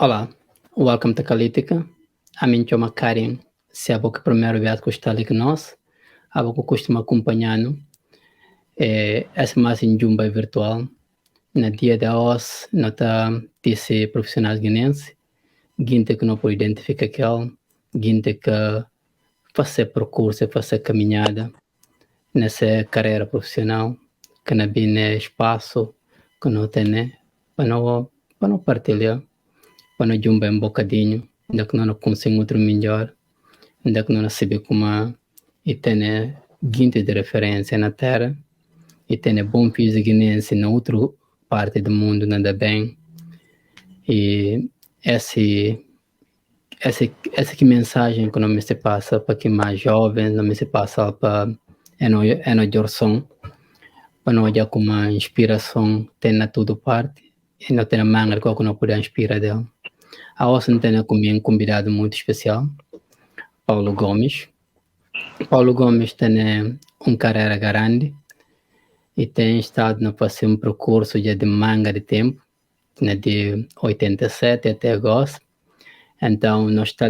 Olá, welcome to Calitica. A mim chama Karin, se a boca primeiro viado que está ali com nós, a boca costuma acompanhando, essa mais em Jumba virtual, na dia de hoje, nota disse profissionais guinenses, gente que não pode identificar aquele, gente que faz percurso, faz caminhada nessa carreira profissional, que não tem espaço, que não tem, né, para não partilhar, para não Jumba um bocadinho, ainda que não consiga outro melhor, ainda que não sabe como e tem gente de referência na Terra e tem bom piso guinense na outra parte do mundo, nada bem. E essa que mensagem que não me se passa para que mais jovens, não me se passa para a geração, para não olhar como a inspiração tem na toda parte e não tem a manga que não pode inspirar dela. A hoje não tem comigo um convidado muito especial, Paulo Gomes. Paulo Gomes tem uma carreira grande e tem estado a fazer um percurso de manga de tempo, né, de 87 até agosto. Então, nós está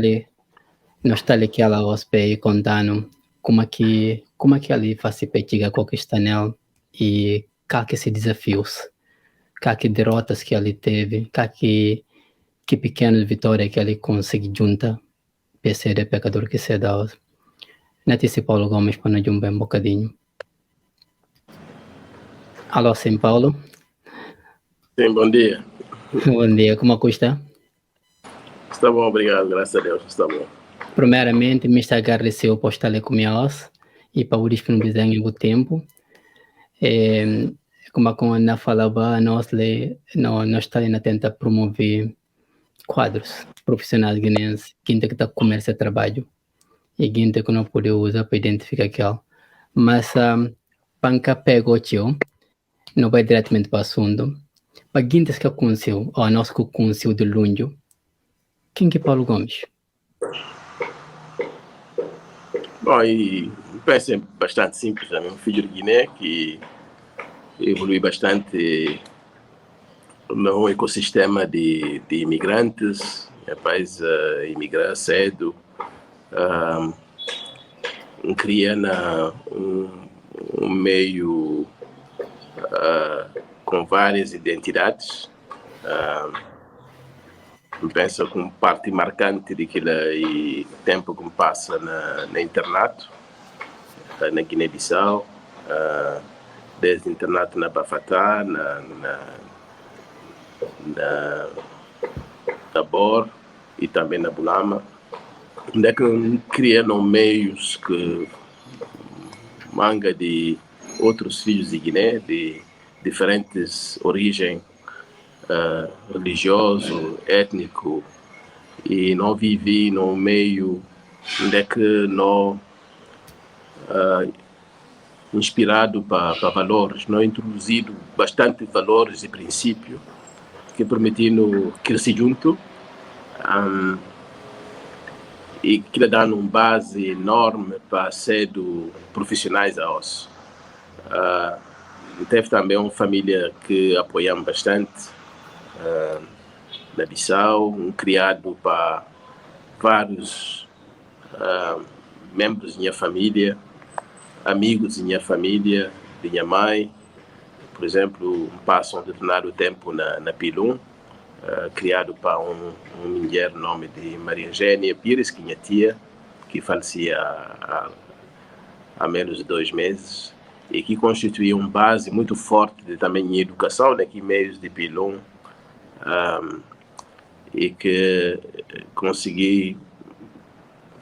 ali que ela hospede contando como é que ali faz para chegar com a questão e quais desafios, quais derrotas que ele teve, que pequenas vitórias que ele conseguiu juntar para ser pecador que se dá. Nesse Paulo Gomes para nós um bem bocadinho. Alô, sim, Paulo. Sim, bom dia. Bom dia, como é que está? Está bom, obrigado, graças a Deus, está bom. Primeiramente, me está agradecendo por estar ali comigo e para o disponibilizar o tempo. Como a Ana falava, nós estamos a tentar promover quadros profissionais guinenses, gente que está comércio a trabalho e gente que não pode usar para identificar aquilo. Mas, panca pega o tio, não vai diretamente para o assunto. Para gente que conheceu, ou nós que conheceu de longe, quem que é Paulo Gomes? Bom, e parece bastante simples, é um filho de Guiné que evolui bastante no ecossistema de imigrantes, rapaz, imigrar cedo, cria um meio com várias identidades. Penso como parte marcante daquele tempo que me passa na internato, na Guiné-Bissau, desde internato na Bafatá, na Bor e também na Bulama, onde é que criam meios que manga de outros filhos de Guiné, de diferentes origens, religioso, étnico, e não vivi no meio onde é que não inspirado para valores, não introduzido bastante valores e princípios que permitindo crescer junto e que dá uma base enorme para ser profissionais a nós. Teve também uma família que apoiamos bastante na Bissau, criado para vários membros da minha família, amigos da minha família, de minha mãe. Por exemplo, passam um determinado tempo na Pilum, criado para uma mulher nome de Maria Eugênia Pires, que minha tia, que falecia há menos de 2 meses, e que constituía uma base muito forte de também em educação, aqui meios de Pilum, e que consegui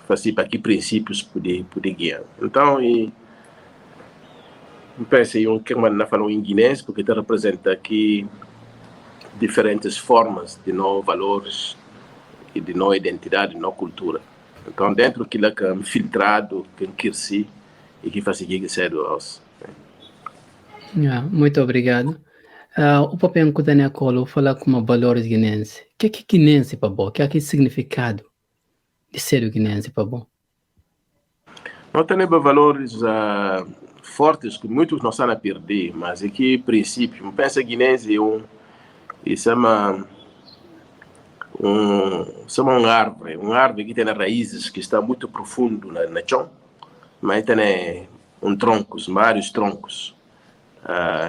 fazer para que princípios poder guiar. Então, penso em que não falou em guinense, porque te representa aqui diferentes formas de novos valores e de nova identidade, de nova cultura. Então, dentro daquilo que é filtrado, que cresci e que faz que cedo aos. Muito obrigado. O papel que tem a falar como valores guinenses. O que é guinense para bom? O que é significado de ser guinense para bom? Não tem valores fortes que muitos não estão a perder, mas aqui princípio, pensa guinense e chama uma árvore que tem raízes que está muito profundo na chão, mas tem troncos, vários troncos.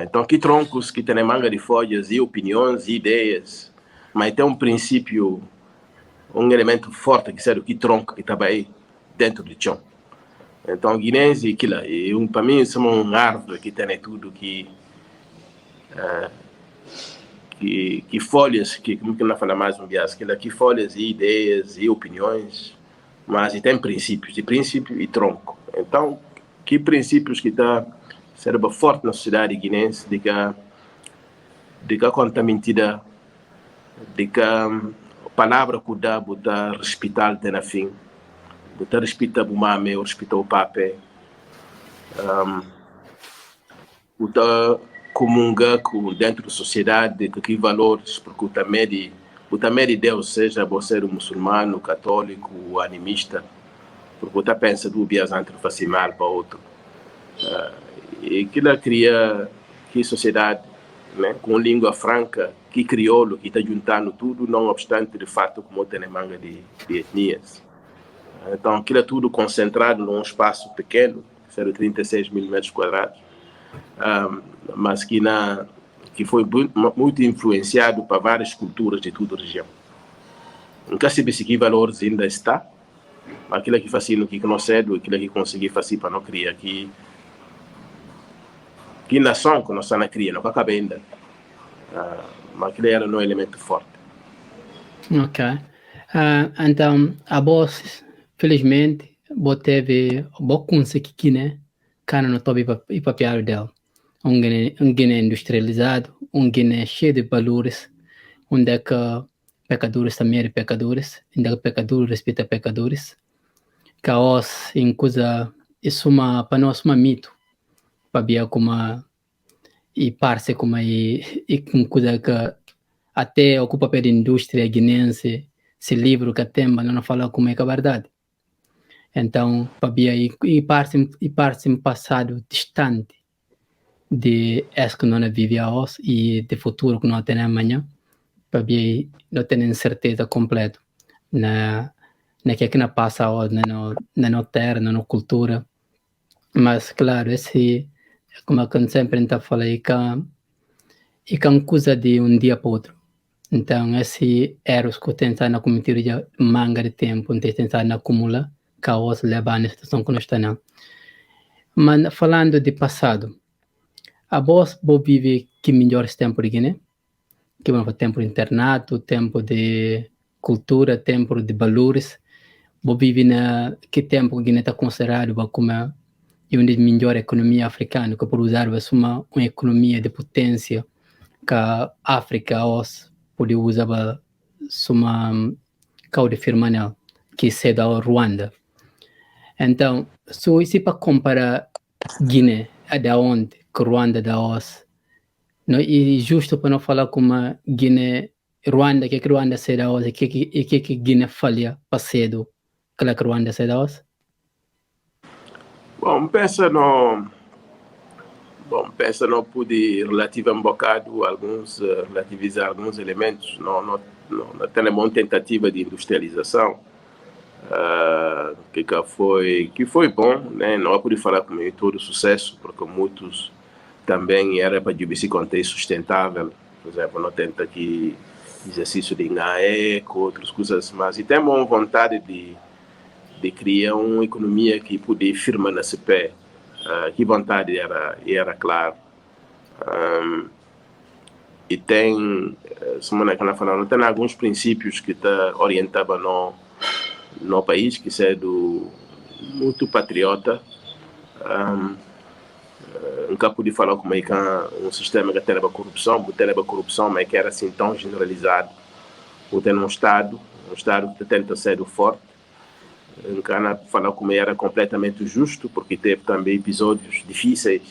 Então, que troncos que tem manga de folhas e opiniões e ideias, mas tem um princípio, um elemento forte que serve que tronco que está aí dentro do chão. Então, guinense e aquilo, para mim, somos uma árvore que tem tudo que folhas, como que não fala mais um bias, que folhas e ideias e opiniões, mas e tem princípios, e princípio e tronco. Então, que princípios que está sendo forte na sociedade guinense, de que conta mentira, de que a palavra que dá, botar respeitar até na fim, botar respeitar o mame, respeitar o pape, botar comungar dentro da sociedade, que valores, porque o também de Deus, seja você um muçulmano, católico, animista, porque você pensa do bias entre fazer mal para outro. E aquilo cria que sociedade, né, com língua franca, que crioulo, que está juntando tudo, não obstante de fato como tem manga de etnias. Então aquilo é tudo concentrado num espaço pequeno, cerca de 36 mil metros quadrados, mas que foi muito influenciado para várias culturas de toda a região. Nunca se que valores ainda está, mas aquilo que fazia no que nós cedo, aquilo que consegui fazer para não criar que nação que nós estamos a criar, não acaba ainda, mas aquilo era um elemento forte. Ok. Então, a voz, felizmente, você teve boa conseguir que, né? Cara, não tobe e papel dela. Guiné industrializado, Guiné cheio de valores, onde é que pecadores também são pecadores, onde é que pecadores respeitam pecadores. Caos em coisa, isso para nós é um mito, para ver como e parece como e com coisa que até ocupa pela indústria guinense, esse livro que tem, mas não fala como é que é a verdade. Então, para ver e parece um passado distante de esse que nós vivemos e de futuro que nós temos amanhã, para ver não tem certeza completa na que é que não passa hoje na terra, na cultura. Mas claro, esse como eu sempre está falando que é uma coisa de um dia para outro. Então esse erros que eu tentar na cometer já manga de tempo, não tentar na acumular, caos levar na situação que nós estamos. Mas falando de passado, a voz vive que melhores tempos de Guiné, que é tempo de internato, tempo de cultura, tempo de valores, vive na que tempo que Guiné está considerado como uma das melhores economias africanas, que por usar uma economia de potência que a África pode usar uma cauda firma que é da Ruanda. Então, se para comparar Guiné, é da onde que Ruanda da os, não é justo para não falar como Guiné, Ruanda, que Ruanda se da os, e que Guiné falha para cedo, que Ruanda se da os? Bom, pensa não pude relativizar um bocado relativizar alguns elementos, não tem uma tentativa de industrialização, que foi bom, né? Não pude falar com todo sucesso, porque muitos também era para esse contexto sustentável, por exemplo, não tenta aqui exercício de eco, outras coisas, mas e tem uma vontade de criar uma economia que podia firmar nesse pé. Que vontade era claro. E tem, semana que nós falamos, tem alguns princípios que orientavam no país, que é muito patriota. Nunca pude falar como é que um sistema que tem corrupção, mas que era assim tão generalizado. Ou tem um Estado que tenta ser forte. Nunca falar como era completamente justo, porque teve também episódios difíceis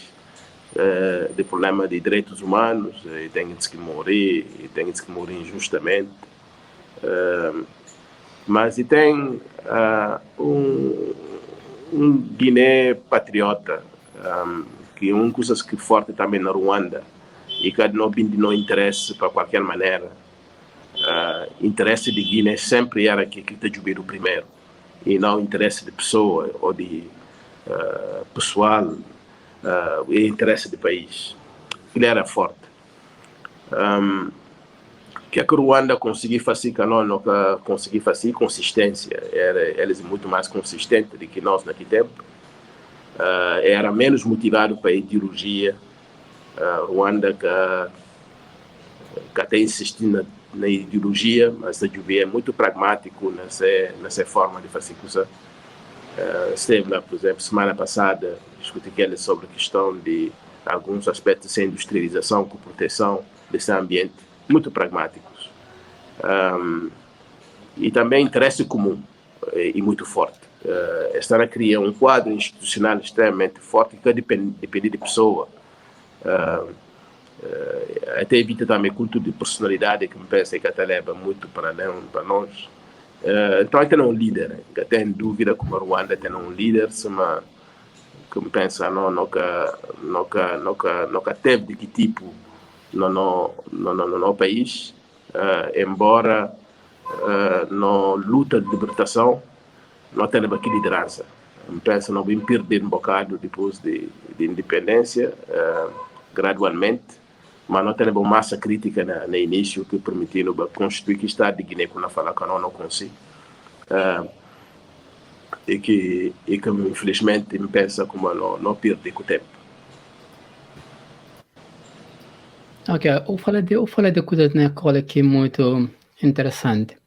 de problema de direitos humanos, e tem que morrer injustamente. Mas e tem um Guiné patriota, que é uma coisa que é forte também na Ruanda, e que não interesse para qualquer maneira. interesse de Guiné sempre era que está jubilo primeiro, e não interesse de pessoa ou de pessoal, e interesse do país. Ele era forte. Que a Ruanda conseguiu fazer, que nós não conseguimos fazer consistência. Eles muito mais consistentes do que nós naquele tempo. Era menos motivado para a ideologia. Ruanda que até insistir na ideologia, mas a Juve é muito pragmático nessa forma de fazer coisa. Esteve lá, por exemplo, semana passada, discuti sobre a questão de alguns aspectos de industrialização com proteção desse ambiente, muito pragmáticos. E também interesse comum e muito forte. Estar a criar um quadro institucional extremamente forte que depende de pessoa. Até evita também culto de personalidade, que me pensa que até leva muito para nós. Então, tem um líder, que tem dúvida como a Ruanda tem um líder, mas que me pensa nunca teve de que tipo no país, embora na luta de libertação não tenha aqui liderança. Me pensa não vem perder um bocado depois de independência, gradualmente, mas não tem uma massa crítica no início que permitiu constituir que o Estado de Guiné, quando fala que não consigo, e que infelizmente me pensa como não perde o tempo. Ok, eu falei de coisas na escola que é muito interessante.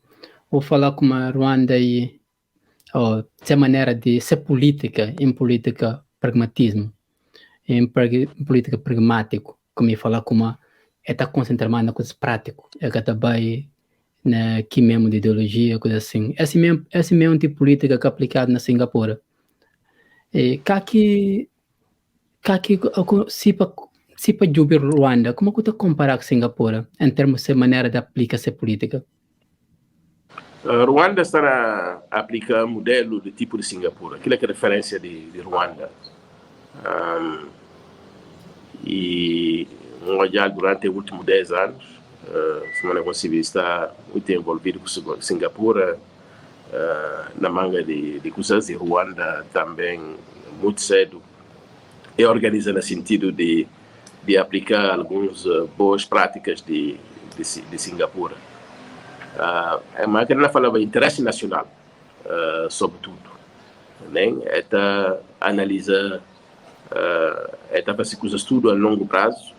Vou falar como a Ruanda e essa maneira de ser política, em política pragmatismo, em política pragmático, como eu falar como está concentrado mais na coisa prática, é que também na que mesmo de ideologia, coisa assim. Esse mesmo tipo de política que é aplicado na Singapura. E se para Jubir Ruanda, como que tu comparar com Singapura em termos de maneira de aplicar essa política? Ruanda está a aplicar modelo de tipo de Singapura, aquilo que é referência de Ruanda. E olhar durante os últimos 10 anos, se o negócio está muito envolvido com Singapura, na manga de coisas, e Ruanda também muito cedo é organizado no sentido de aplicar algumas boas práticas de Singapura. Mas que não falava interesse nacional, sobretudo, né? Analisa, fazer coisas tudo a longo prazo,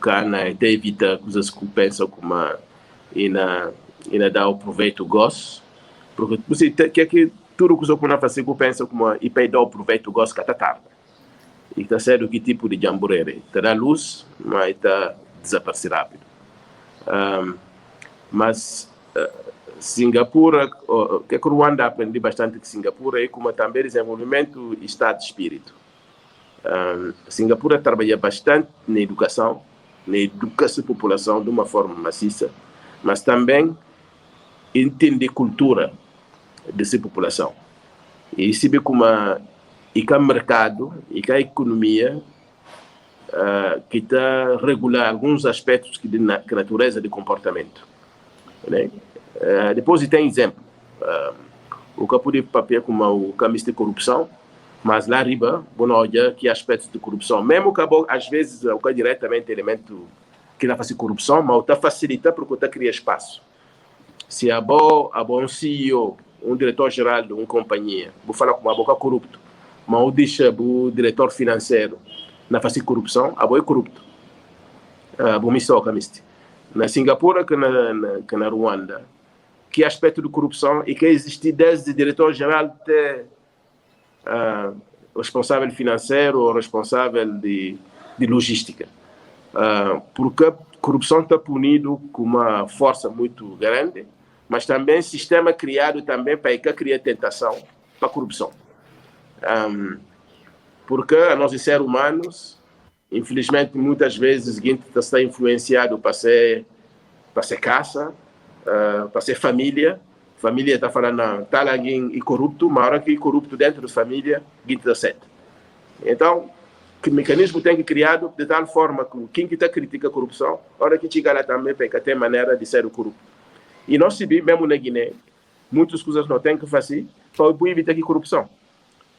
até evita coisas que pensam como dar o proveito gosto, porque você quer que tudo que você não fazer que pensa como e para dar o proveito gosto que está tarde. E está sendo que tipo de jamboree? Está na luz, mas está desaparecer rápido. Mas Singapura, que a Ruanda aprendi bastante de Singapura, é como também desenvolvimento e estado de espírito. Singapura trabalha bastante na educação a população de uma forma maciça, mas também entender cultura dessa população. E se vê como e que o mercado e que a economia que está a regular alguns aspectos que natureza de comportamento, né? Depois tem exemplo, o campo de papel como o caminho de corrupção, mas lá arriba, vamos olhar que aspectos de corrupção, mesmo que às vezes o que diretamente elemento que não faz corrupção, mas está facilita porque está criar espaço. Se há um CEO, um diretor-geral de uma companhia, vou falar com uma boca corrupto, mas eu deixo o diretor financeiro na fase corrupção, a boa é corrupto. Vou me socar misto. Na Singapura, que na Ruanda, que aspecto de corrupção e que existe desde diretor-geral até responsável financeiro ou responsável de logística. Porque a corrupção está punido com uma força muito grande, mas também sistema criado também para criar tentação para a corrupção. Porque nós, seres humanos, infelizmente, muitas vezes, a gente está influenciado para ser caça, para ser família. Família está falando, está alguém corrupto, mas hora que corrupto dentro da família, a gente está certo. Então, que mecanismo tem que criado de tal forma que quem que está critica a corrupção, a hora que chega lá também tem maneira de ser corrupto. E nós sabemos, mesmo na Guiné, muitas coisas não tem que fazer para evitar a corrupção.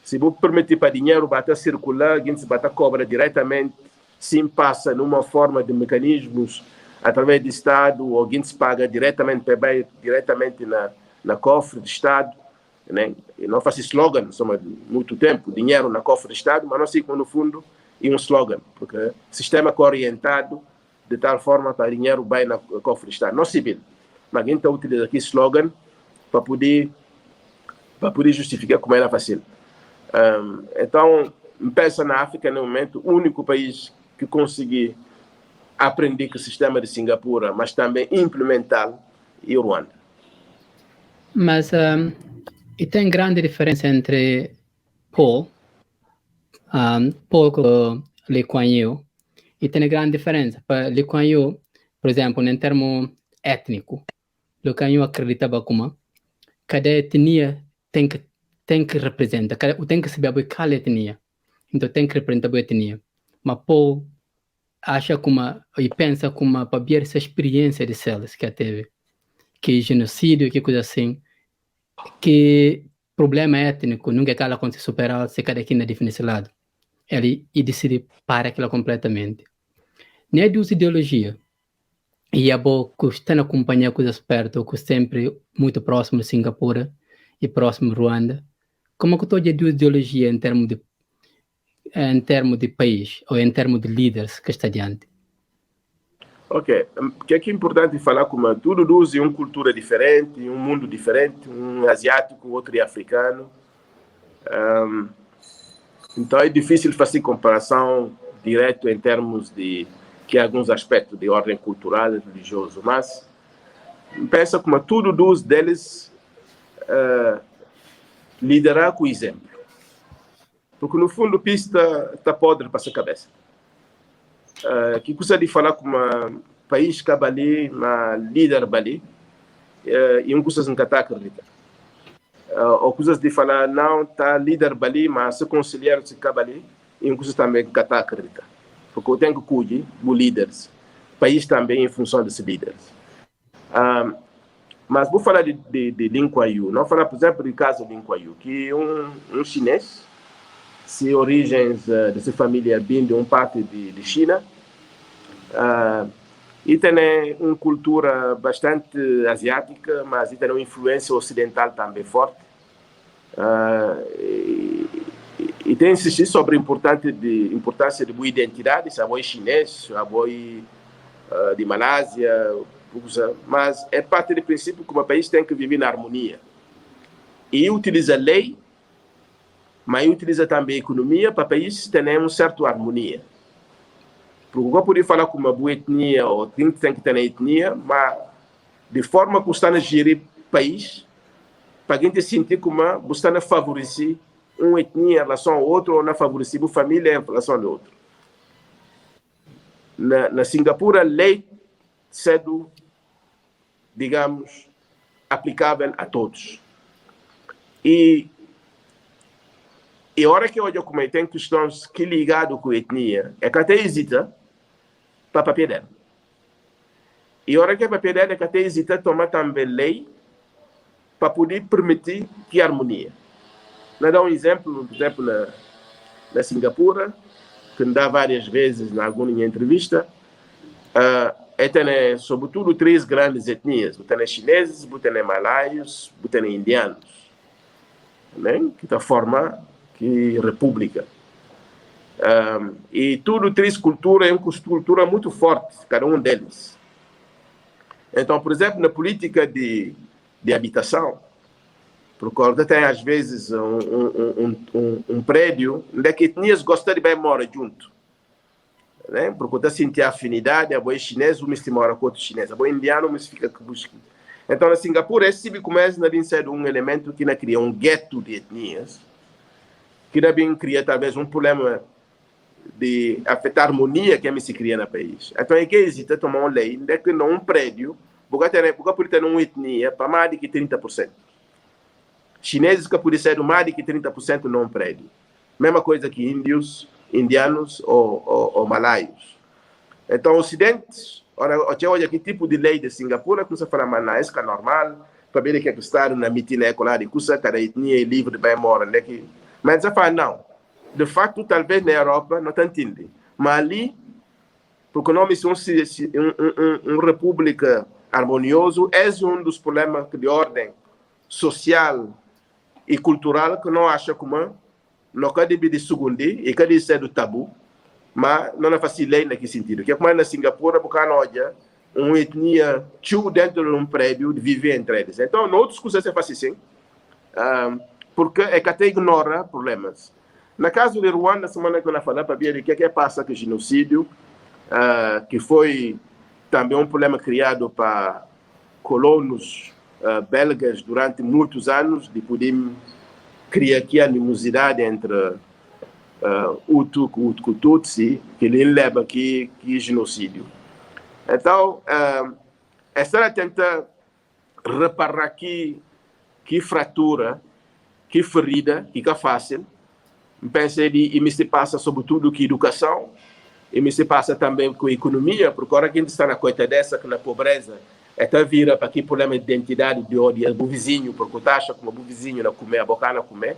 Se você permitir para dinheiro bater circular, alguém se bater cobra diretamente, sim passa numa forma de mecanismos através do Estado, ou alguém se paga diretamente na cofre do Estado, né? E não faz slogan, somos muito tempo, dinheiro na cofre do Estado, mas não sei como no fundo é um slogan, porque o sistema é orientado de tal forma que o dinheiro vai na cofre do Estado. Não se vê, mas alguém está utilizando aqui slogan para poder justificar como era fácil. Então, pensa na África, no momento, o único país que conseguiu aprender com o sistema de Singapura, mas também implementá-lo, é o Ruanda. Mas e tem grande diferença entre Paul com Lee Kuan Yew, e tem grande diferença. Para Lee Kuan Yew, por exemplo, em termo étnico, Lee Kuan Yew acreditava como cada etnia tem que representar, tem que saber qual etnia, então tem que representar a etnia. Mas Paul acha como e pensa como para ver essa experiência de celas que teve, que genocídio, que coisa assim, que problema étnico nunca ela consegue superar se cada quem define esse lado. Ele decide para aquilo completamente. Nem é duas ideologias. E é bom que está na companhia coisas perto, que sempre muito próximo de Singapura e próximo de Ruanda. Como que estou de duas ideologias em termos de país ou em termos de líderes que está diante? Ok, o que é importante falar como tudo dois é uma cultura diferente, um mundo diferente, um asiático, outro é africano. Então é difícil fazer comparação direto em termos de que alguns aspectos de ordem cultural e religioso, mas pensa como tudo dois deles liderar com o exemplo. Porque no fundo a pista está podre para a cabeça. Que coisa de falar com um país que ali, uma líder ali, e um coisa que está acredita. Ou coisas de falar, não, está líder ali, mas se conciliar se acaba ali, e um coisa também que está acredita. Porque eu tenho que cuidar dos líderes. O país também em função desses líderes. Mas vou falar de Lee Kuan Yew. Não falar, por exemplo, do caso de Lee Kuan Yew, que é um chinês, se origens dessa família vêm de uma parte de China, e tem uma cultura bastante asiática, mas tem uma influência ocidental também forte. E tem insistido sobre a importância de boa identidade, se é chinês, se é de Malásia, mas é parte do princípio que o país tem que viver na harmonia. E utiliza lei, mas utiliza também a economia para o país ter uma certa harmonia. Porque eu poderia falar com uma boa etnia, ou tem que ter etnia, mas de forma que está a gerir o país, para a gente sentir como está a favorecer uma etnia em relação a outra, ou a favorecer uma família em relação a outra. Na Singapura, a lei sendo, digamos, aplicável a todos. E a hora que eu olho como tem questões que ligado com a etnia, é que até hesita para papel dela. E a hora que é papel dela, é que até hesita tomar também lei para poder permitir que a harmonia. Vou dar um exemplo, por exemplo, na Singapura, que me dá várias vezes em alguma entrevista, tem sobretudo 3 grandes etnias. Tem chineses, tem malaios, tem indianos, né? Que está forma que república. E tudo 3 culturas é uma cultura muito forte, cada um deles. Então, por exemplo, na política de habitação, porque tem às vezes um prédio onde que etnias gostam de morar junto, né? Porque está sentir afinidade, a boa chinês, um se mora com outro chinês, a boa indiano, um fica com busca. Então, na Singapura, esse começa a ser um elemento que cria um gueto de etnias, que também cria talvez um problema de afetar a harmonia que se cria no país. Então, é que existe tomar uma lei de que não um prédio, porque pode ter uma etnia para mais de 30%. Chineses que pode ser mais de 30% não prédio. Mesma coisa que índios, indianos ou malaios. Então, o Ocidente, olha que tipo de lei de Singapura, que você fala, mas não, isso é normal, para ver que é que está na mitina escolar, que cada etnia é livre de bem morar, né? Mas você fala, não. De facto, talvez na Europa não te entende. Mas ali, porque nós somos uma república harmoniosa, é um dos problemas de ordem social e cultural que não acha como não quer de segundo e quer ser do tabu, mas não é fácil lei naquele sentido. Que é como na Singapura, porque não olha uma etnia dentro de um prédio de viver entre eles. Então, em outras coisas é fácil sim, porque é que até ignora problemas. Na caso de Ruanda, semana que eu falei para ver o que é que passa com o genocídio, que foi também um problema criado para colonos belgas durante muitos anos, de poder criar aqui a animosidade entre Hutu com Tutsi, que ele leva aqui genocídio. Então, essa tenta reparar que fratura, que ferida, que é fácil. Pensei e me se passa sobretudo com educação, e me se passa também com a economia, porque agora que a gente está na coisa dessa, que na pobreza, até vira para aqui problema de identidade de ódio do vizinho, porque tu acha como o vizinho não comer, a boca não comer.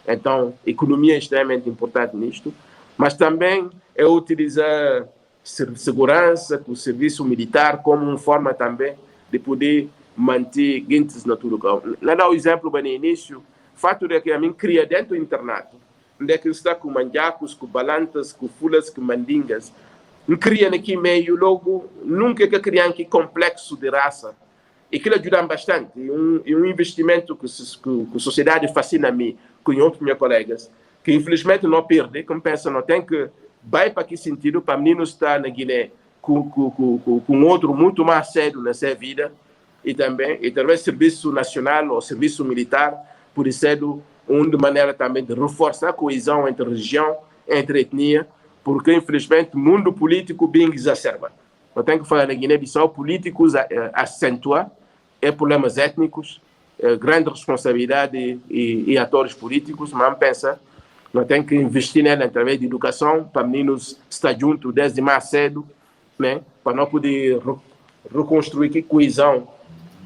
Então, economia é extremamente importante nisto, mas também é utilizar segurança, com o serviço militar, como uma forma também de poder manter gente na tudo. Não dá o exemplo bem no início, o fato de que a mim cria dentro do internato, onde é que está com manjacos, com balantas, com fulas, com mandingas, não cria aqui meio, logo, nunca que cria aqui complexo de raça, e que ajuda bastante, e um investimento que a sociedade fascina a mim, com outros meus colegas, que infelizmente não perde, como pensa, não tem que, vai para que sentido, para meninos estar na Guiné com outro muito mais sério na sua vida, e também serviço nacional ou serviço militar, por ser de maneira também de reforçar a coesão entre região, entre etnia, porque infelizmente o mundo político bem exacerba. Eu tenho que falar na Guiné-Bissau, políticos acentuar problemas étnicos, grande responsabilidade e atores políticos, mas pensa, nós temos que investir nela através de educação, para meninos estar juntos desde mais cedo, né, para não poder reconstruir que coesão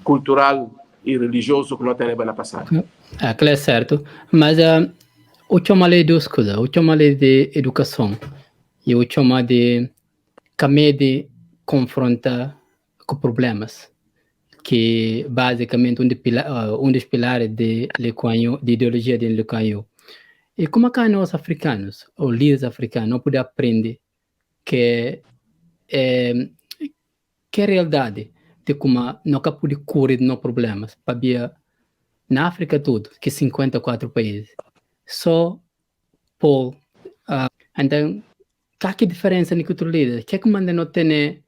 cultural e religioso que não tem na passada. Aquilo é certo, mas o chama lei de escola, o chama lei de educação e o chama de caminho de confrontar com problemas, que basicamente um dos pilares de ideologia de Lee Kuan Yew. E como que nós africanos, ou líderes africanos, não podemos aprender que a realidade de como não pode curar de problemas, para ver na África tudo, que 54 países, só por então, que diferença no outro líder? Que manda não ter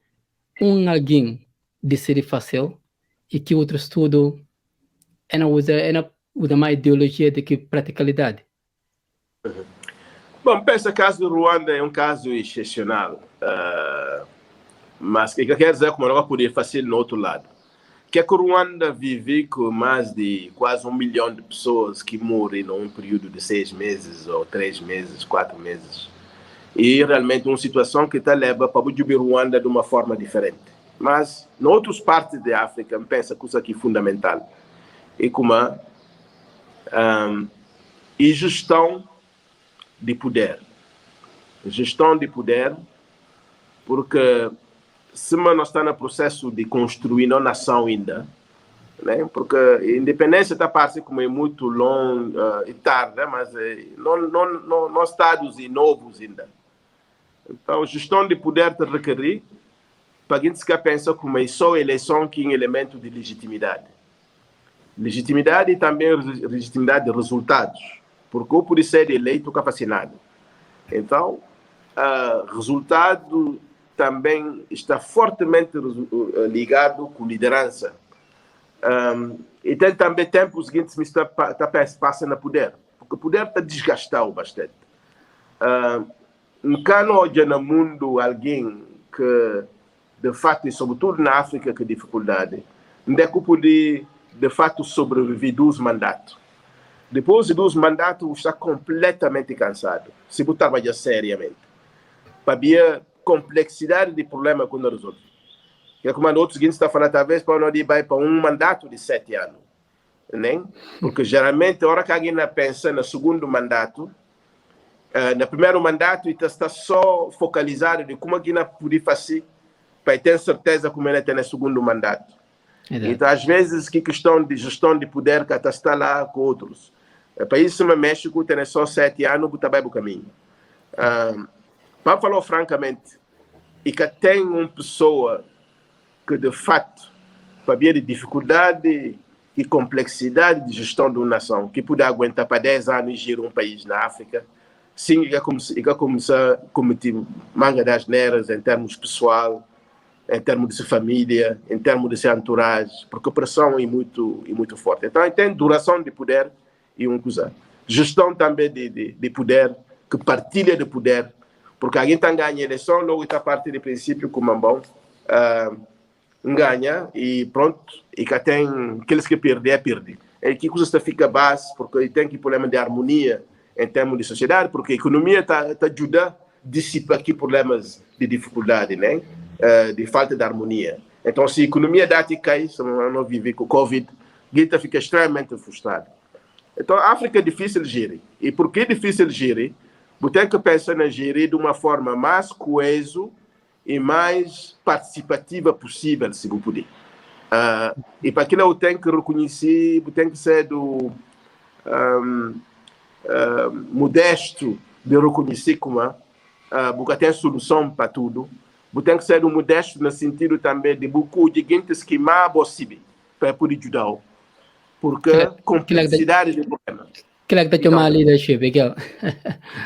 alguém de ser fácil e que outro estudo usa mais ideologia do que praticalidade? Bom, pensa que o caso do Ruanda é um caso excepcional, mas o que eu quero dizer é que não vai poder fazer no outro lado. Que o Ruanda vive com mais de quase 1 milhão de pessoas que morrem num período de 6 meses, ou 3 meses, 4 meses. E realmente uma situação que leva para o Ruanda de uma forma diferente. Mas, em outras partes da África, pensa que isso aqui é fundamental. E como e gestão de poder. Gestão de poder, porque se nós estamos no processo de construir uma nação ainda, né? Porque a independência está parecendo como é muito longo e tarde, né? Mas não estados e novos ainda. Então, gestão de poder te requer para a gente pensar como é só eleição que é um elemento de legitimidade. Legitimidade e também legitimidade de resultados, porque o por ser eleito fica fascinado. Então, resultado também está fortemente ligado com liderança. E tem também tempos que se passa no poder, porque o poder está desgastado bastante. Nunca hoje no mundo alguém que, de fato, e sobretudo na África, que dificuldade, onde é que pode, de fato, sobreviver 12 mandatos. Depois de 2 mandatos, está completamente cansado. Se você trabalha seriamente. Para ver complexidade de problema que nós resolvemos. Que é como outros seguintes está falando, talvez para nós ir para um mandato de 7 anos. Né? Porque geralmente, a hora que alguém pensa no segundo mandato, no primeiro mandato, ele está só focalizado de como alguém pode fazer para ter certeza como ele tem no segundo mandato. Então, às vezes, que questão de gestão de poder que está lá com outros. Para isso, no México, tem só 7 anos, você vai para o caminho. Para falar francamente, e que tem uma pessoa que, de fato, para ver a dificuldade e complexidade de gestão de uma nação, que pode aguentar para 10 anos e gerir um país na África, sim, ele começar a cometer manga das neiras em termos pessoal, em termos de sua família, em termos de sua entourage, porque a pressão é muito forte. Então, tem duração de poder e uma coisa. Gestão também de poder, que partilha de poder, porque alguém está ganhando a eleição, logo está parte do princípio como é bom, ganha e pronto, e que tem aqueles que perdem. E que coisa fica base, porque tem que problema de harmonia em termos de sociedade, porque a economia está ajudando a dissipar aqui problemas de dificuldade, né? De falta de harmonia. Então, se a economia da cai, se não vive com o Covid, a gente fica extremamente frustrado. Então, a África é difícil de gerir. E por que é difícil de gerir? Você tem que pensar na gerir de uma forma mais coesa e mais participativa possível, se você puder. E para aquilo eu tenho que reconhecer, eu tenho que ser modesto de reconhecer como porque tem solução para tudo. Você tem que ser modesto no sentido também de beaucoup de gente que mais possível para poder ajudar. Porque complexidade do problema. Que é que está chamando leadership, Miguel?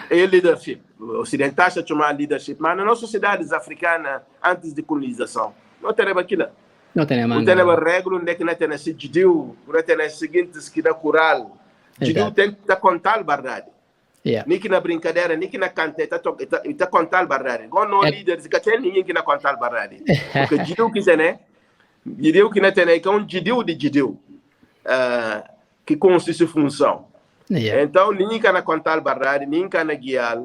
É leadership. O ocidental está chamando leadership, mas nas nossas sociedades africanas, antes de colonização, não tem aquilo. Não tem manga. Não tem regra, onde é que não tem esse judeu, não tem as seguintes que na coral. Judeu tem que contar a verdade. Nem que na brincadeira, nem que na canta, está contar a verdade. Quando não líderes, que tem ninguém que não contar a verdade. Porque judeu que né? Judeu que não tem, que é um judeu de judeu. Que consiste em função. Então, ninguém can contar a verdade, ninguém can guiar,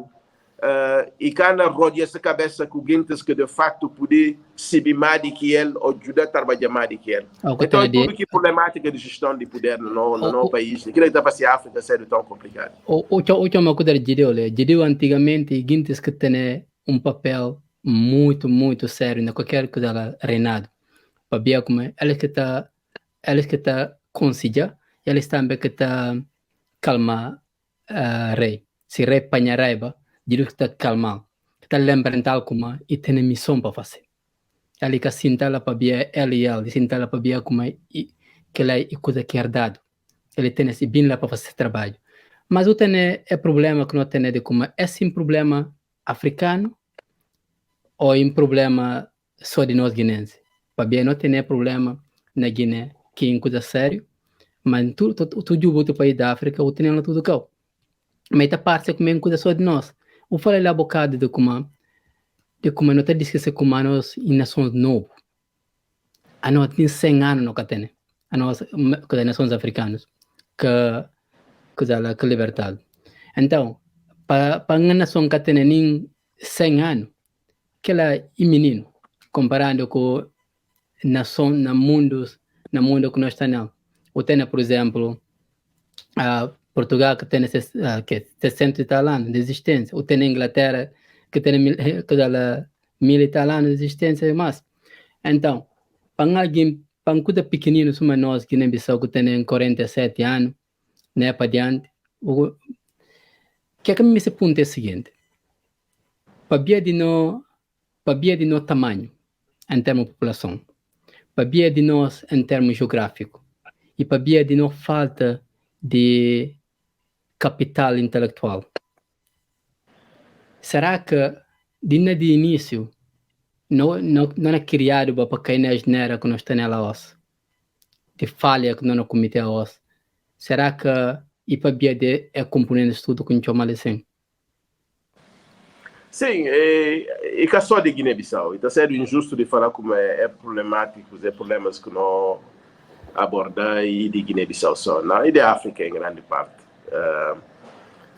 e can rodear essa cabeça com gente que de fato pode saber mais do que ele ou ajudar a trabalhar mais do que ele. Então, é tudo que é problemática de gestão de poder no país. Aquilo que está para ser África sério tão complicado. O que é uma coisa de Judeu antigamente, gente que tem papel muito sério na qualquer coisa reinado. Para ver como eles que está consiga, eles também que está calma rei. Se rei panha raiva, diz que está calma. Está lembrando tal como e tem missão para fazer. Ele que sinta lá para ver ele sinta lá para ver como que ele é coisa que é herdado. Ele tem esse bem lá para fazer trabalho. Mas o tem é problema que não tem de como é sim problema africano ou um problema só de nós guineenses. Para ver não tem problema na Guiné que é coisa sério. Mas tu outro país da África, o tem tudo cá. Mas a parte que me cuida só de nós. Eu falei lá um bocado de como não te diz que se como nós em nações novas. A nós tem 100 anos no que tem. A nós, que nações africanas, que liberdade. Então, para uma nação que tem nem 100 anos, que ela é menino, comparando com nação no mundo que nós estamos. O tem, por exemplo, Portugal que tem 60 e tal anos de existência. O tem a Inglaterra que tem 1000 e tal anos de existência e mais. Então, para alguém, para um coisa pequenino, como nós, que nem Bissau, que tem 47 anos, né, para diante, o que me se ponto é o seguinte. Para ver de no tamanho, em termos de população, para ver de nós em termos geográficos, e para ver de não falta de capital intelectual. Será que, de início, não é criado para cair na geneira que nós temos lá hoje? De falha que não é comitê hoje? Será que e para ver é componente de tudo que a gente chama assim? Sim, é que só de Guiné-Bissau. Está sendo injusto de falar como é problemático, é problemas que não abordar e de Guiné-Bissau só, não, e de África em grande parte.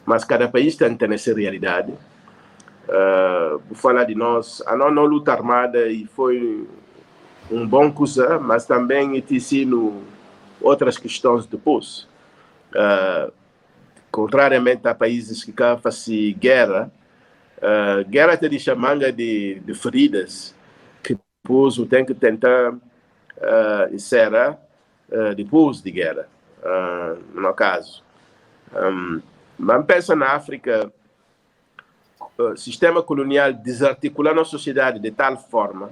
Mas cada país tem essa realidade. Vou falar de nós, a nossa luta armada e foi bom coisa, mas também tem sido outras questões depois. Contrariamente a países que fazem guerra, guerra te deixa manga de feridas que depois tem que tentar encerrar depois de guerra, no caso. Mas pensa na África, o sistema colonial desarticular nossa sociedade de tal forma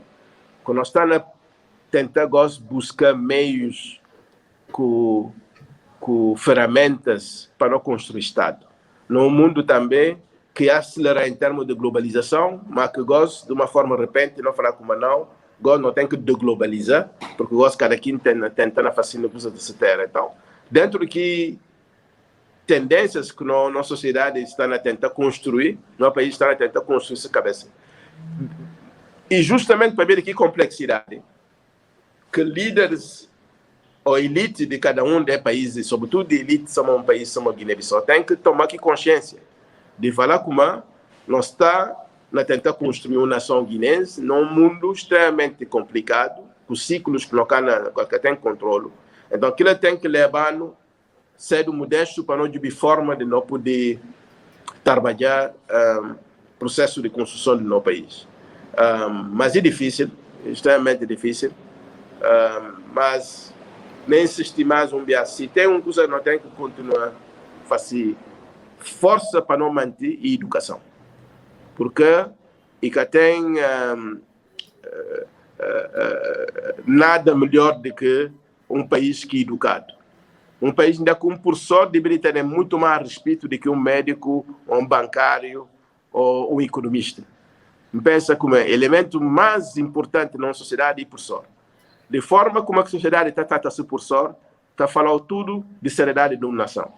que nós estamos a tentar buscar meios com ferramentas para não construir Estado. No mundo também que acelerar em termos de globalização, mas que gosta de uma forma repente, não falar como não tem que deglobalizar, porque cada quem tenta fazer coisa dessa terra. Então, dentro que tendências que nossa sociedade está a tentar construir, nosso país está a tentar construir essa cabeça. E justamente para ver que complexidade, que líderes ou elite de cada dos países, sobretudo de elite, somos país, somos Guiné-Bissau, tem que tomar consciência de falar como nós está a tentar construir uma nação guinense num mundo extremamente complicado, com ciclos que não tem controle. Então, aquilo tem que levar-nos cedo modesto para não de forma de não poder trabalhar processo de construção do nosso país. Mas é difícil, extremamente difícil, mas nem insistir mais se tem uma coisa que nós temos que continuar a fazer força para não manter a educação, porque e que tem nada melhor do que um país que é educado. Um país ainda com por sorte deveria ter muito mais respeito do que um médico, ou um bancário ou um economista. Pensa como elemento mais importante na sociedade e por sorte. De forma como a sociedade está tratando-se por sorte, está falando tudo de seriedade de uma nação.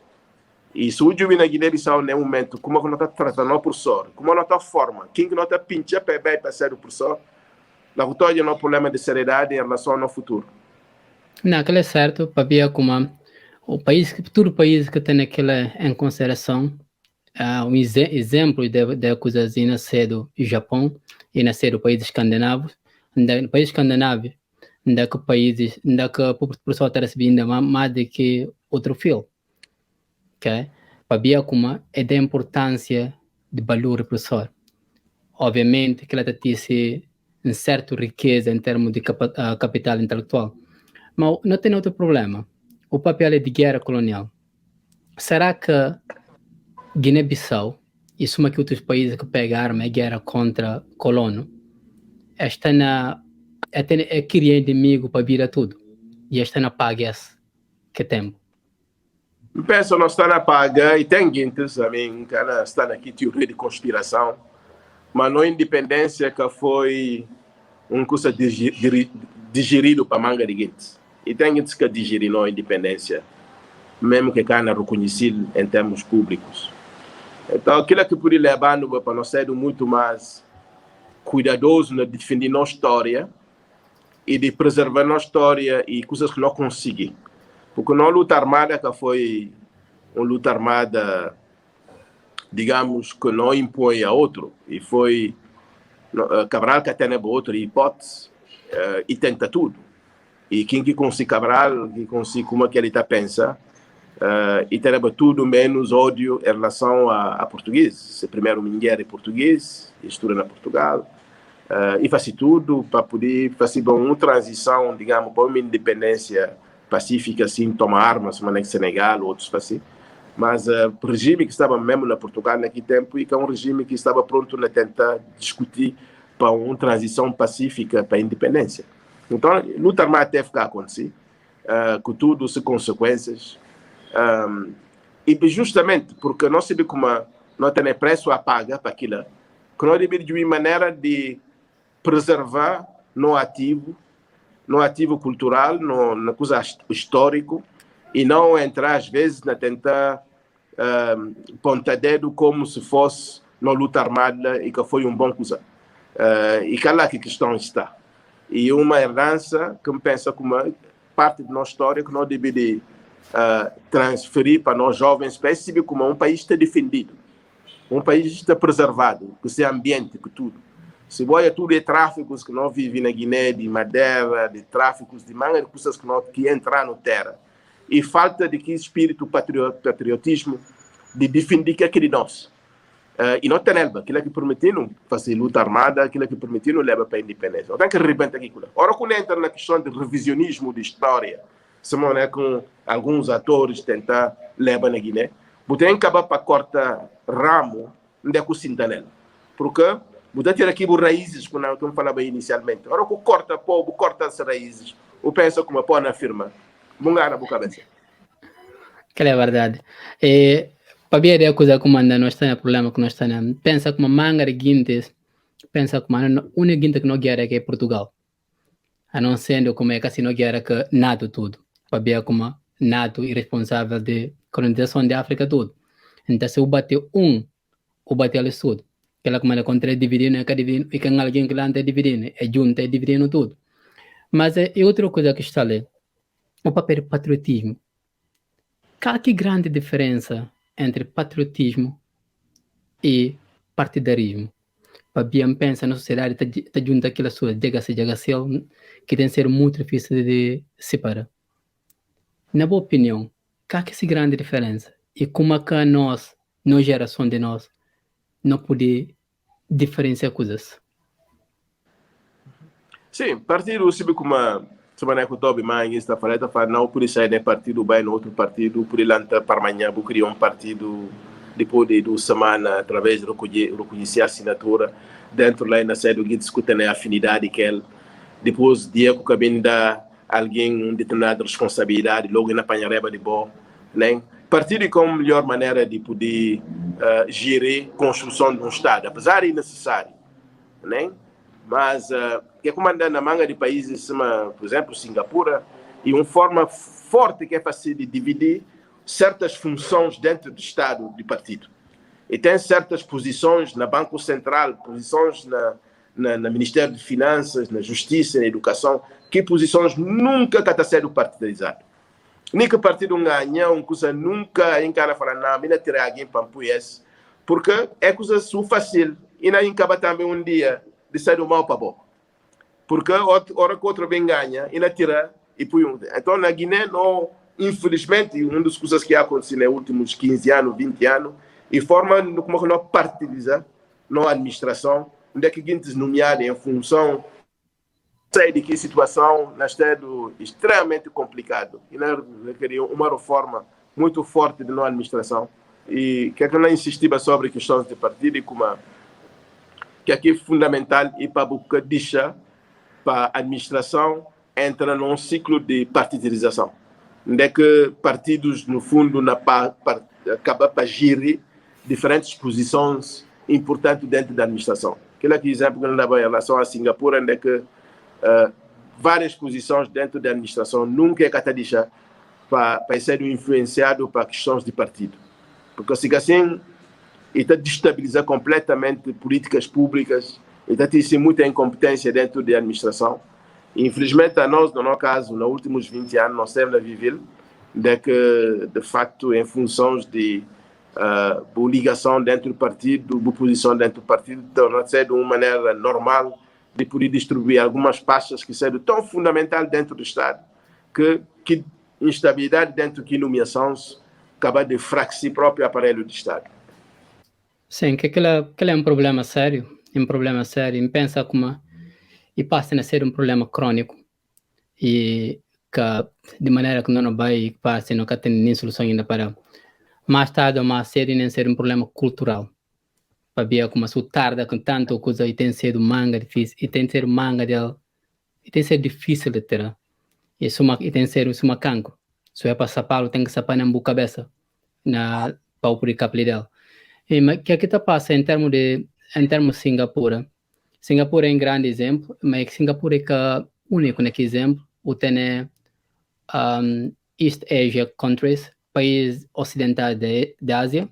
E se o Juiz na Guiné-Bissau, nesse momento, como nós está tratando por sorte, como nós está forma, quem nós está pinchando para ser por sorte, nós temos um problema de seriedade em relação ao futuro. Não, aquilo é certo, para como o país, todo país que tem aquilo em consideração, um exemplo de coisas nascer do Japão e nascer do país escandinavo. No país escandinavo, ainda que países, ainda que a população está recebendo mais do que outro fio. Okay? Para como é da importância de valor professor. Obviamente que ela tem uma certa riqueza em termos de capital intelectual. Mas não tem outro problema. O papel é de guerra colonial. Será que Guiné-Bissau e suma que outros países que pegaram a guerra contra o colono estão a criar inimigo para virar tudo e estão a pagar que tempo? Penso que nós estamos a pagar e tem gente também que está aqui teoria de conspiração, mas não independência que foi coisa digerido para manga de gente. E tem gente que digeriu a independência, mesmo que não reconhecido em termos públicos. Então, aquilo que pode levar para nós ser muito mais cuidadoso de defender nossa história e de preservar nossa história e coisas que não conseguimos. Porque não luta armada que foi uma luta armada, digamos, que não impõe a outro. E foi Cabral que tem outra hipótese e tenta tudo. E quem que consegue Cabral, que consegue como é que ele está pensando, e tem tudo menos ódio em relação a português. Se primeiro ninguém é português, estuda na Portugal, e faz tudo para poder fazer uma transição, digamos, para uma independência pacífica, assim, tomar armas, como no Senegal, outros assim. Mas o regime que estava mesmo na Portugal naquele tempo, e que é um regime que estava pronto a tentar discutir para uma transição pacífica para a independência. Então, a luta armada teve que acontecer, com todas as consequências. E justamente porque nós sabemos como não tem preço a pagar para aquilo, que nós devemos de uma maneira de preservar no ativo cultural, na coisa histórico, e não entrar às vezes na tentar ponta dedo como se fosse uma luta armada e que foi bom coisa. E que lá que a questão está. E uma herança que me pensa como parte da nossa história que nós devemos transferir para nós jovens, perceber como um país está defendido, um país está preservado, que seja ambiente, que tudo. Se olha tudo é tráficos que nós vivemos na Guiné, de madeira, de tráficos, de manga de coisas que entrar na terra. E falta de que espírito patriotismo de defender que é de nós. E não tem nada, aquilo que permitiram fazer luta armada, aquilo que permitiram levar para a independência. Não tem que arrebentar aquilo. Ora, quando entra na questão de revisionismo de história, se não é com alguns atores tentar levar na Guiné, você tem que acabar para cortar ramo, onde é que o sintanela. Porque você tem aqui as raízes, como eu falava inicialmente. Ora, que corta povo, corta as raízes, ou pensa como põe na firma, mungar na cabeça. Aquela é a verdade. Para ver a coisa como anda, nós temos problema que nós temos. Pensa como manga de guintes, pensa como a única guinte que não quer é Portugal. A não sendo como é que assim não quer que nada tudo. Para ver como nada irresponsável de colonização da África tudo. Então se o bate o bate ali tudo. Aquela como ela contra dividindo, e que alguém que lá está dividindo, é junto, é dividindo tudo. Mas é outra coisa que está ali. O papel do patriotismo. Qual que grande diferença entre patriotismo e partidarismo? Para bem pensar na sociedade, está junto aquela sua diga-se, que tem que ser muito difícil de separar. Na boa opinião, qual que é essa grande diferença? E como é que nós, na geração de nós, não podemos diferenciar coisas? Sim, partido, sabe como semana que o Toby Mangue está falando, não por isso é partido bem no outro partido, por ele para amanhã, vou criar um partido depois de 2 semanas, através de reconhecer a assinatura, dentro lá na sede que discute a afinidade que ele, depois dia que cabine dá alguém uma determinada responsabilidade, logo na panhareba de boa, né? Partido com a melhor maneira de poder gerir a construção de um Estado, apesar de necessário, né? Mas que é comandando na manga de países, por exemplo, Singapura, e uma forma forte que é fácil de dividir certas funções dentro do Estado de partido. E tem certas posições na Banco Central, posições na Ministério de Finanças, na Justiça, na Educação, que posições nunca está sendo partidarizado. Nem que o partido ganha, coisa nunca encara falar, não, me tirar alguém para apoiar, porque é coisa fácil. E não acaba também um dia de sair do mal para bom. Porque hora que outro bem ganha, e não tira e põe um. Então na Guiné, não, infelizmente, uma das coisas que aconteceu nos últimos 15 anos, 20 anos, e forma como que não partidariza, não administração, onde é que a gente nomeado em função sei de que situação nós temos extremamente complicado e nós requeríamos uma reforma muito forte de nossa administração e que não insistia sobre questões de partido e como que aqui é fundamental e para buscar deixar para a administração entra num ciclo de partidarização onde é que partidos no fundo acabam para gerir diferentes posições importantes dentro da administração. Aquele exemplo que eu dava em relação a Singapura, onde é que várias posições dentro da administração nunca é catadisha para ser influenciado para questões de partido. Porque assim, está a destabilizar completamente políticas públicas, está a ter muita incompetência dentro da administração. E, infelizmente, a nós, no nosso caso, nos últimos 20 anos, nós temos a viver de facto, em funções de ligação dentro do partido, de posição dentro do partido, torna-se de uma maneira normal de poder distribuir algumas pastas que são tão fundamentais dentro do Estado que instabilidade dentro de nomeações acaba de fraquecer o próprio aparelho do Estado. Sim, que aquele é um problema sério, e pensa como e passa a ser um problema crônico e que de maneira que não vai passar, não tem nem solução ainda para mais tarde ou mais cedo nem ser um problema cultural. Para ver como se tarda com tanto coisa e tem sido manga difícil e tem sido manga dela e tem sido difícil de ter e tem sido uma cancro. Se é para sapá-lo tem que sapar na boca cabeça na para o capli dela. E mas que aqui está passa em termos de Singapura é um grande exemplo, mas Singapura é que único nesse exemplo o tem East Asia countries, países ocidentais da Ásia,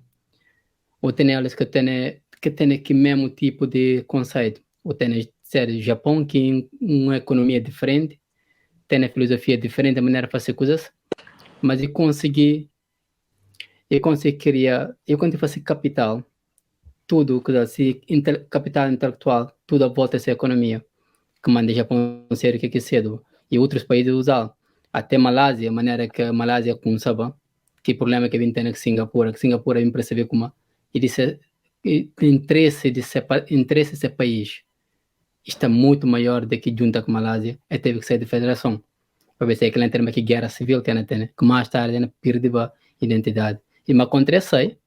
ou tem eles que tem que mesmo tipo de conceito. Ou tem ser Japão, que tem uma economia diferente, tem uma filosofia diferente, a maneira de fazer coisas, mas eu consegui fazer capital, tudo, assim, capital intelectual, tudo a volta dessa economia, que manda Japão ser o que é cedo, e outros países usar. Até Malásia, a maneira que a Malásia começava, que problema que vem tendo com Singapura vem perceber como e disse, interesse desse país está muito maior do que junta com a Malásia, e teve que sair da federação. Para ver se é aquela termo que guerra civil tem, que mais tarde perdeu a identidade. E mas acontece aí,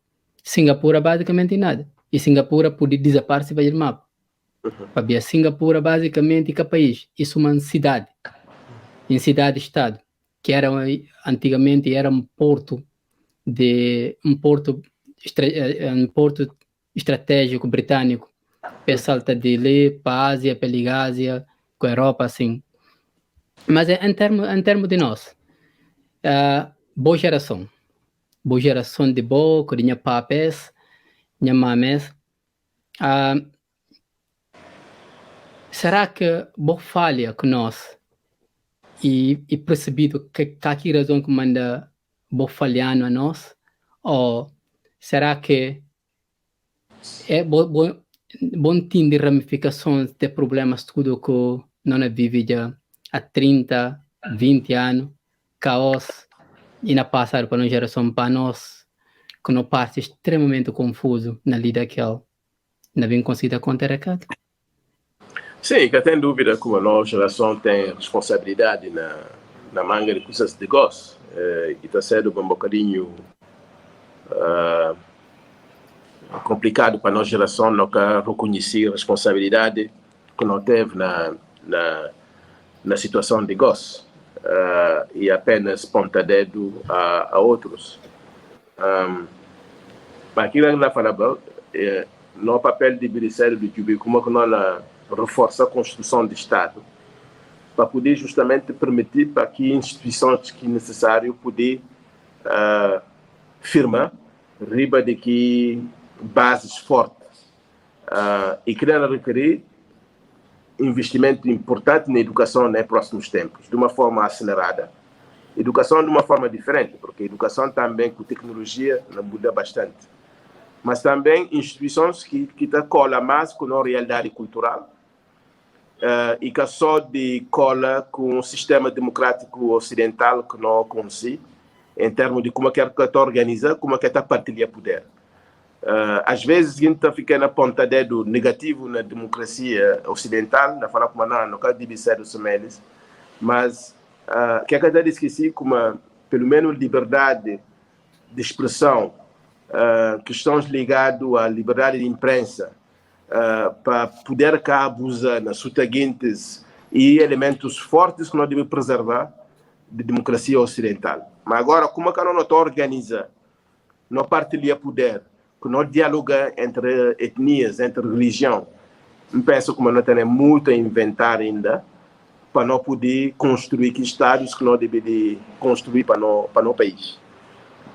Singapura basicamente nada. E Singapura pode desaparecer do mapa. Para ver Singapura basicamente que país, isso é uma cidade, em cidade-estado, que era antigamente era um porto estratégico britânico, para salta de ali para a Ásia, para ligar a Ásia com a Europa, assim. Mas em termos de nós, boa geração de boa, com minha papéis, minha mames, será que boa falha com nós e percebido que aqui razão que manda boa falhando a nós, ou será que é bom ter de ramificações de problemas tudo que não vive já há 30, 20 anos, caos, e na passar para uma geração para nós, que não parte extremamente confuso na lida que ela não vem conseguir contar aqui. Sim, que tem dúvida que a nova geração tem responsabilidade na manga de coisas de gosto. E está sendo um bocadinho complicado para a nossa geração não reconhecer a responsabilidade que não teve na situação de gosto. E apenas ponta dedo a outros. Mas aquilo que nós falamos, no papel de Ministério do Jubi, como que nós reforça a construção do Estado, para poder justamente permitir para que instituições que necessário poder firmar riba de que bases fortes e querendo requerer investimento importante na educação nos próximos tempos, de uma forma acelerada. Educação de uma forma diferente, porque a educação também com tecnologia não muda bastante. Mas também instituições que colam mais com a realidade cultural e que só de cola com o sistema democrático ocidental que não conhece, em termos de como é que está organizado, como é que está partilhar poder. Às vezes a gente fica na ponta dedo negativo na democracia ocidental, na fala como não quero dividir os semelhos, mas que é que eu esqueci como pelo menos liberdade de expressão, questões ligadas à liberdade de imprensa, para poder cá abusar nas seguintes e elementos fortes que nós devemos preservar de democracia ocidental. Mas agora, como é que nós não organizamos, não partilha poder, que não dialoga entre etnias, entre religião, eu penso que nós temos muito a inventar ainda para não poder construir que estados que nós devemos construir para o país.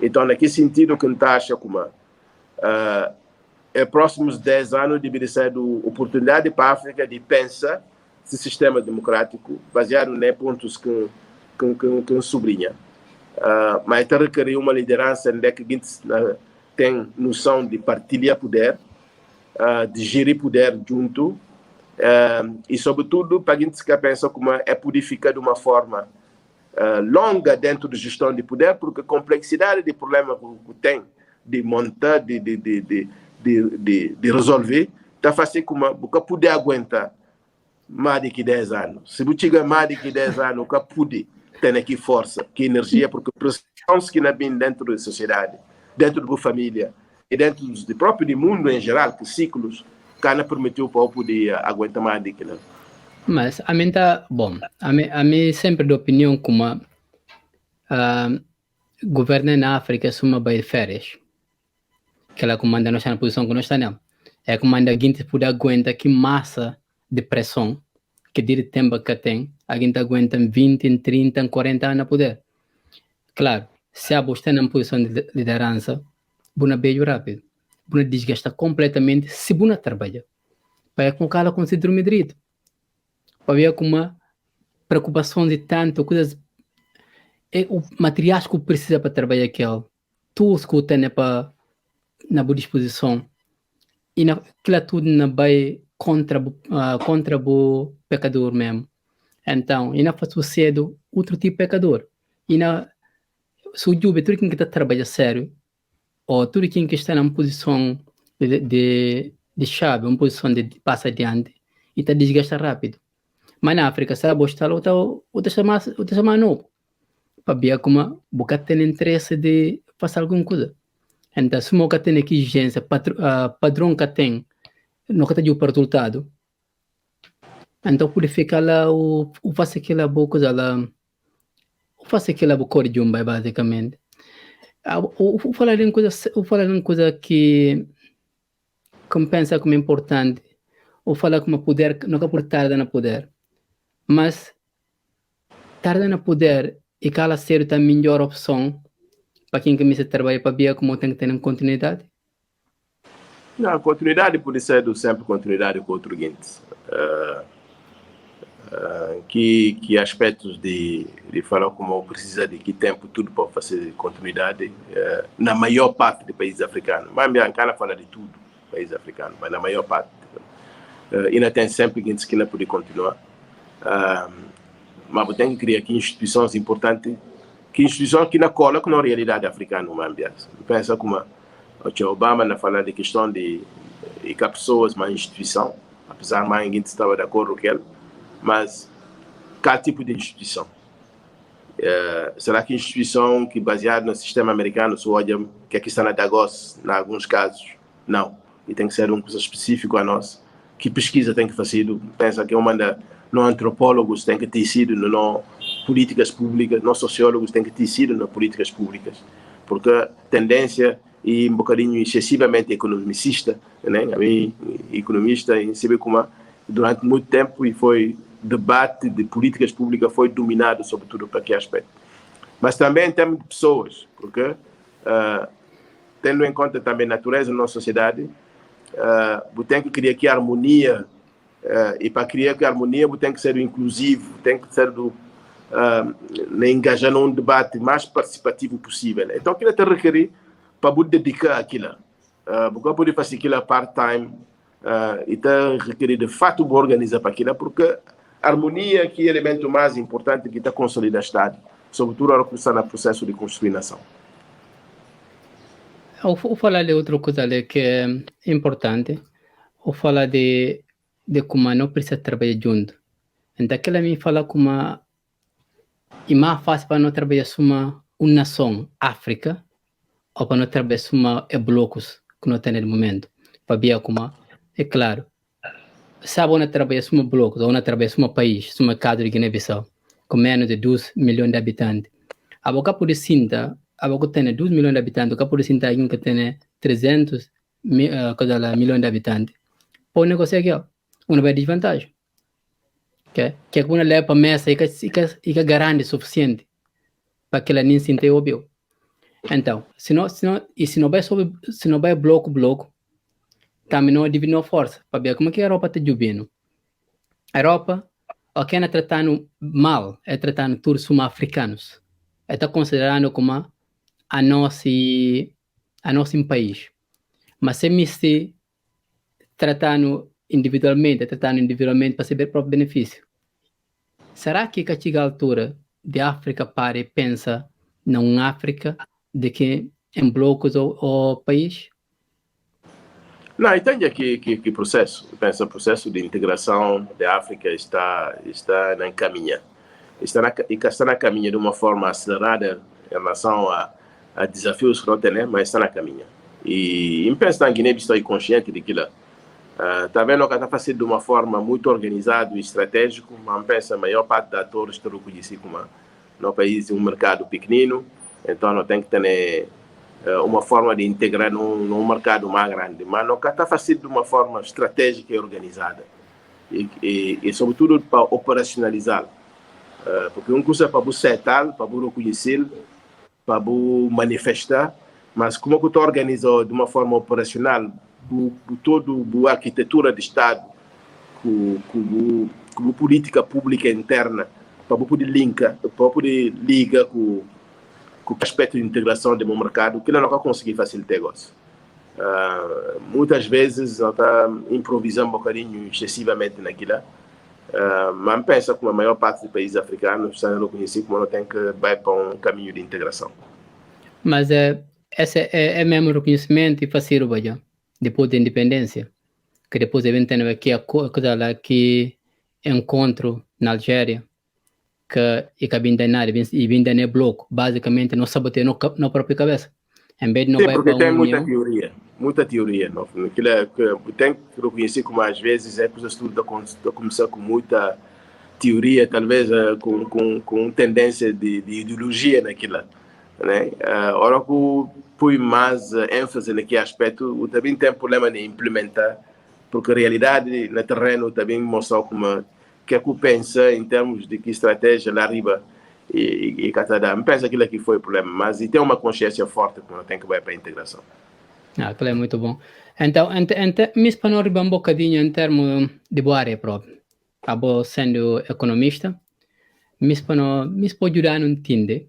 Então, naquele sentido, que a gente acha como próximos 10 anos deveria ser a oportunidade para a África de pensar esse sistema democrático baseado em pontos que sublinha. Mas tem requerer uma liderança onde que a gente tem noção de partilhar poder, de gerir poder junto, e sobretudo para a gente que pensa como é poder ficar de uma forma longa dentro da gestão de poder, porque a complexidade de problema que tem de montar, de resolver, está fazendo como você poder aguentar mais de que 10 anos. Se você chegar mais de que 10 anos, você pode ter aqui força, que energia, porque pressões que não vêm dentro da sociedade, dentro da família e dentro do próprio mundo em geral, que ciclos, que não permitiu para poder aguentar mais de que não. Mas a mim tá bom. A mim sempre de opinião como governo na África é uma baía de férias. Que ela comanda nós na posição que nós estamos. É comanda a gente poder aguentar que massa de pressão que de tempo que tem, a gente aguenta 20, 30, 40 anos a poder. Claro, se a você está na posição de liderança, você beijo rápido. Você desgasta completamente se você trabalha. Para com ela conseguir dormir direito. Para ver como preocupação de tanto, coisas é o materiais que precisa para trabalhar aquele. Tu escuta né, na boa disposição. E aquilo tudo não vai contra o pecador mesmo. Então, e não faz cedo outro tipo de pecador. E se o Juba, tudo quem está trabalhando sério, ou tudo quem está numa posição de chave, uma posição de passar adiante, e está desgasta rápido. Mas na África, sabe, o está chamando novo. Para ver como o tem interesse de fazer alguma coisa. Então, se o tem aqui exigência, padrão que tem, não está de o resultado. Então, por ficar lá, o fazer aquela boa coisa lá, o fazer aquela boa cor de Jumba, basicamente. O falar em coisa que compensa como importante, ou falar como poder, não é por tarde no poder, mas tarde no poder e cala ser a melhor opção para quem começa a trabalhar para ver como tem que ter uma continuidade. Não, continuidade pode ser sempre continuidade com outro guinte. Que aspectos de falar como precisa de que tempo tudo para fazer continuidade na maior parte dos países africanos. Mas Biancana fala de tudo, países africanos, mas na maior parte. Ainda tem sempre gente que não pode continuar. Mas tem que criar aqui instituições importantes, que instituições que não colocam na realidade africana. Pensa como o Obama não fala de questão de que pessoas, uma instituição, apesar de mais ninguém estava de acordo com ele, mas qual tipo de instituição? Será que instituição que baseada no sistema americano só olha que aqui está na Dagos, em alguns casos? Não. E tem que ser uma coisa específica a nós. Que pesquisa tem que fazer? Pensa que não antropólogos tem que ter sido não políticas públicas, não sociólogos tem que ter sido nas políticas públicas, porque a tendência é um bocadinho excessivamente economicista, né? A mim, economista, e sabe como durante muito tempo e foi debate de políticas públicas foi dominado sobretudo para que aspecto. Mas também em termos de pessoas, porque tendo em conta também a natureza da nossa sociedade, tem que criar aqui harmonia, e para criar que harmonia tem que ser inclusivo, tem que ser engajar num debate mais participativo possível. Então aquilo te requerer para dedicar aquilo, porque pode fazer aquilo part-time, e te requerer de fato organizar para aquilo, porque a harmonia que é o elemento mais importante que está consolidado o Estado, sobretudo ao começar no processo de construir nação. Eu vou falar de outra coisa ali que é importante. Eu falar de como não precisa trabalhar junto. Então, aquela me fala como é mais fácil para não trabalhar uma nação, África, ou para não trabalhar uma blocos que não tem no momento. Para ver como é claro. Sabe onde trabalha uma blocos, ou onde trabalha um país, uma casa de Guiné-Bissau, com menos de 2 milhões de habitantes. A boca por cinta, a boca tem 2 milhões de habitantes, a boca por cinta alguém que tem 300 milhões de habitantes. Para o negócio aqui, uma desvantagem. Okay? Que é que uma leva para a mesa e que garante o suficiente para que ela nem se sinta óbvio. Então, se não vai bloco, também não divide força para ver como é que a Europa está jogando. A Europa, o que é tratando mal, é tratando todos os africanos. Está considerando como a nosso país. Mas se me se tratando individualmente para saber o próprio benefício. Será que chega a altura de África para e pensa não África de que em blocos ou país? Não, entende que processo. Eu penso o processo de integração da África está na caminha. Está na caminha de uma forma acelerada em relação a desafios que não tem, mas está na caminha. E eu penso que a Guiné-Bissau é consciente daquilo. Está vendo que está fazendo de uma forma muito organizada e estratégica, mas pensa a maior parte dos atores estão reconhecidos como no país um mercado pequenino, então não tem que ter uma forma de integrar num mercado mais grande, mas não está fazendo de uma forma estratégica e organizada e sobretudo para operacionalizar, porque uma coisa é para você setar, para você reconhecer, para você manifestar, mas como que está organizado de uma forma operacional, toda a arquitetura de Estado, com política pública interna, para poder ligar com o aspecto de integração do meu mercado, que não vai conseguir facilitar negócio. Muitas vezes nós estamos improvisando um bocadinho excessivamente naquilo, mas pensa que a maior parte dos países africanos estão reconhecidos como não tem que vai para um caminho de integração. Mas esse é mesmo reconhecimento e fazer o bairro depois da independência, que depois eventualmente aqui a coisa lá que encontro na Algéria, que a bindanar e bindanar bloco, basicamente não saboteia na própria cabeça. Em vez de não sim, vai porque para tem união, muita teoria. Não? Aquilo que tem que reconhecer como às vezes é que os estudos estão começando com muita teoria, talvez com tendência de ideologia naquilo. Né? Ora que põe mais ênfase naquele aspecto, também tem problema de implementar, porque a realidade no terreno também mostra como que é que pensa em termos de que estratégia lá arriba e Catadá. Me pensa aquilo que foi o problema, mas e tem uma consciência forte quando tem que vai para a integração. aquilo é muito bom. Então, me expanor um bocadinho em termos de boa área própria. Acabou sendo economista, me pode ajudar a entender,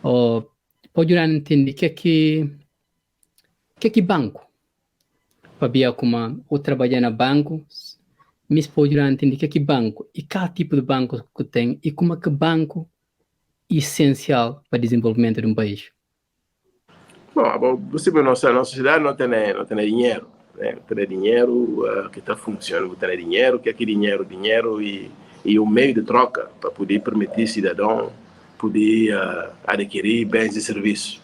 ou pode ajudar a entender que banco, para como eu trabalhar na banco, me pode ajudar a entender que banco e qual tipo de banco que tem e como que banco é essencial para o desenvolvimento de um país. Bom, você vê nossa sociedade não tem dinheiro, né? Não tem dinheiro que está funcionando, não tem dinheiro, que aquele dinheiro e o meio de troca para poder permitir cidadão poder adquirir bens e serviços.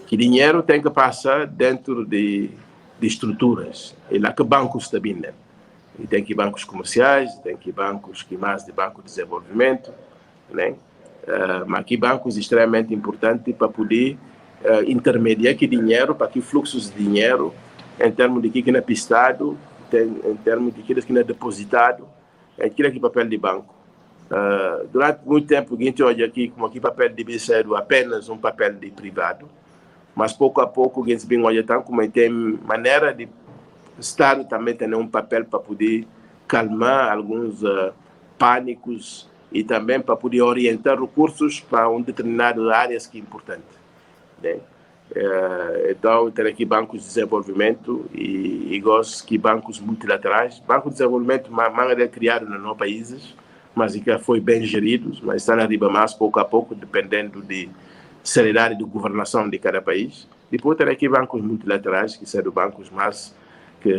Que dinheiro tem que passar dentro de estruturas, e lá que bancos também, né? E tem que bancos comerciais, tem que bancos que mais de banco de desenvolvimento, né? Mas que bancos extremamente importantes para poder intermediar que dinheiro, para que fluxos de dinheiro, em termos de que é pistado, em termos de que é depositado, aquilo que é papel de banco. Durante muito tempo, a gente olha aqui como que papel deve ser apenas um papel de privado, mas pouco a pouco a gente olha tanto como tem maneira de o Estado também tem um papel para poder calmar alguns pânicos e também para poder orientar recursos para determinadas áreas que é importante. Né? Então, tem aqui bancos de desenvolvimento e gosto que bancos multilaterais. Banco de desenvolvimento, manga é criado nos nossos países, mas que foi bem geridos, mas está na riba mais pouco a pouco, dependendo de seriedade de governação de cada país. Depois tem aqui bancos multilaterais, que são bancos mais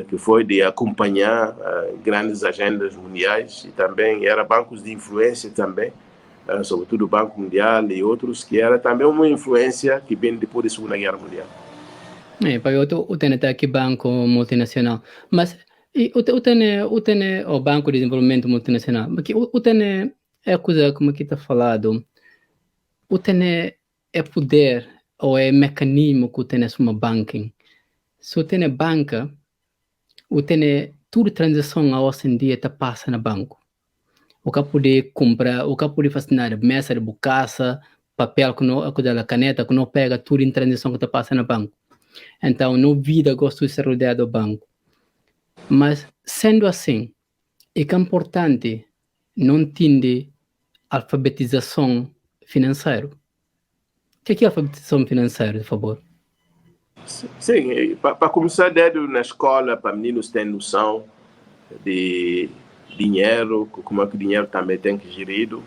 que foi de acompanhar grandes agendas mundiais e também era bancos de influência também, sobretudo o Banco Mundial e outros, que era também uma influência que vem depois da Segunda Guerra Mundial. Para eu tenho aqui banco multinacional, mas eu tenho o Banco de Desenvolvimento Multinacional, mas eu tenho é coisa como que está falado, eu tenho é poder ou é mecanismo que eu tenho uma banking. Se eu tenho banca, eu tenho toda transação a hoje em dia está passa no banco. O que pode comprar, o que pode fazer nada, mesa de bucaça, papel que não, a caneta que não pega tudo em transação que está passando no banco. Então, não vida gosto de ser rodeado do banco. Mas, sendo assim, é que é importante não ter alfabetização financeira. O que é alfabetização financeira, por favor? Sim, para começar desde na escola, para meninos terem noção de dinheiro, como é que o dinheiro também tem que ser gerido,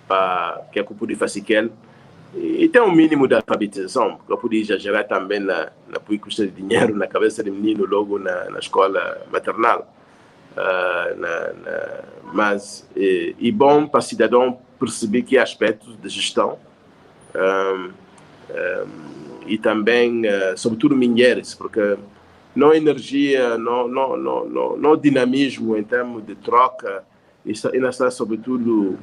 para que eu pude fazer aquilo. E tem um mínimo de alfabetização, porque eu podia exagerar também na custa de dinheiro na cabeça do menino logo na escola maternal. Mas é bom para o cidadão perceber que há aspectos de gestão e também, sobretudo, minheiros, porque não energia, não dinamismo em termos de troca, e ainda está, sobretudo,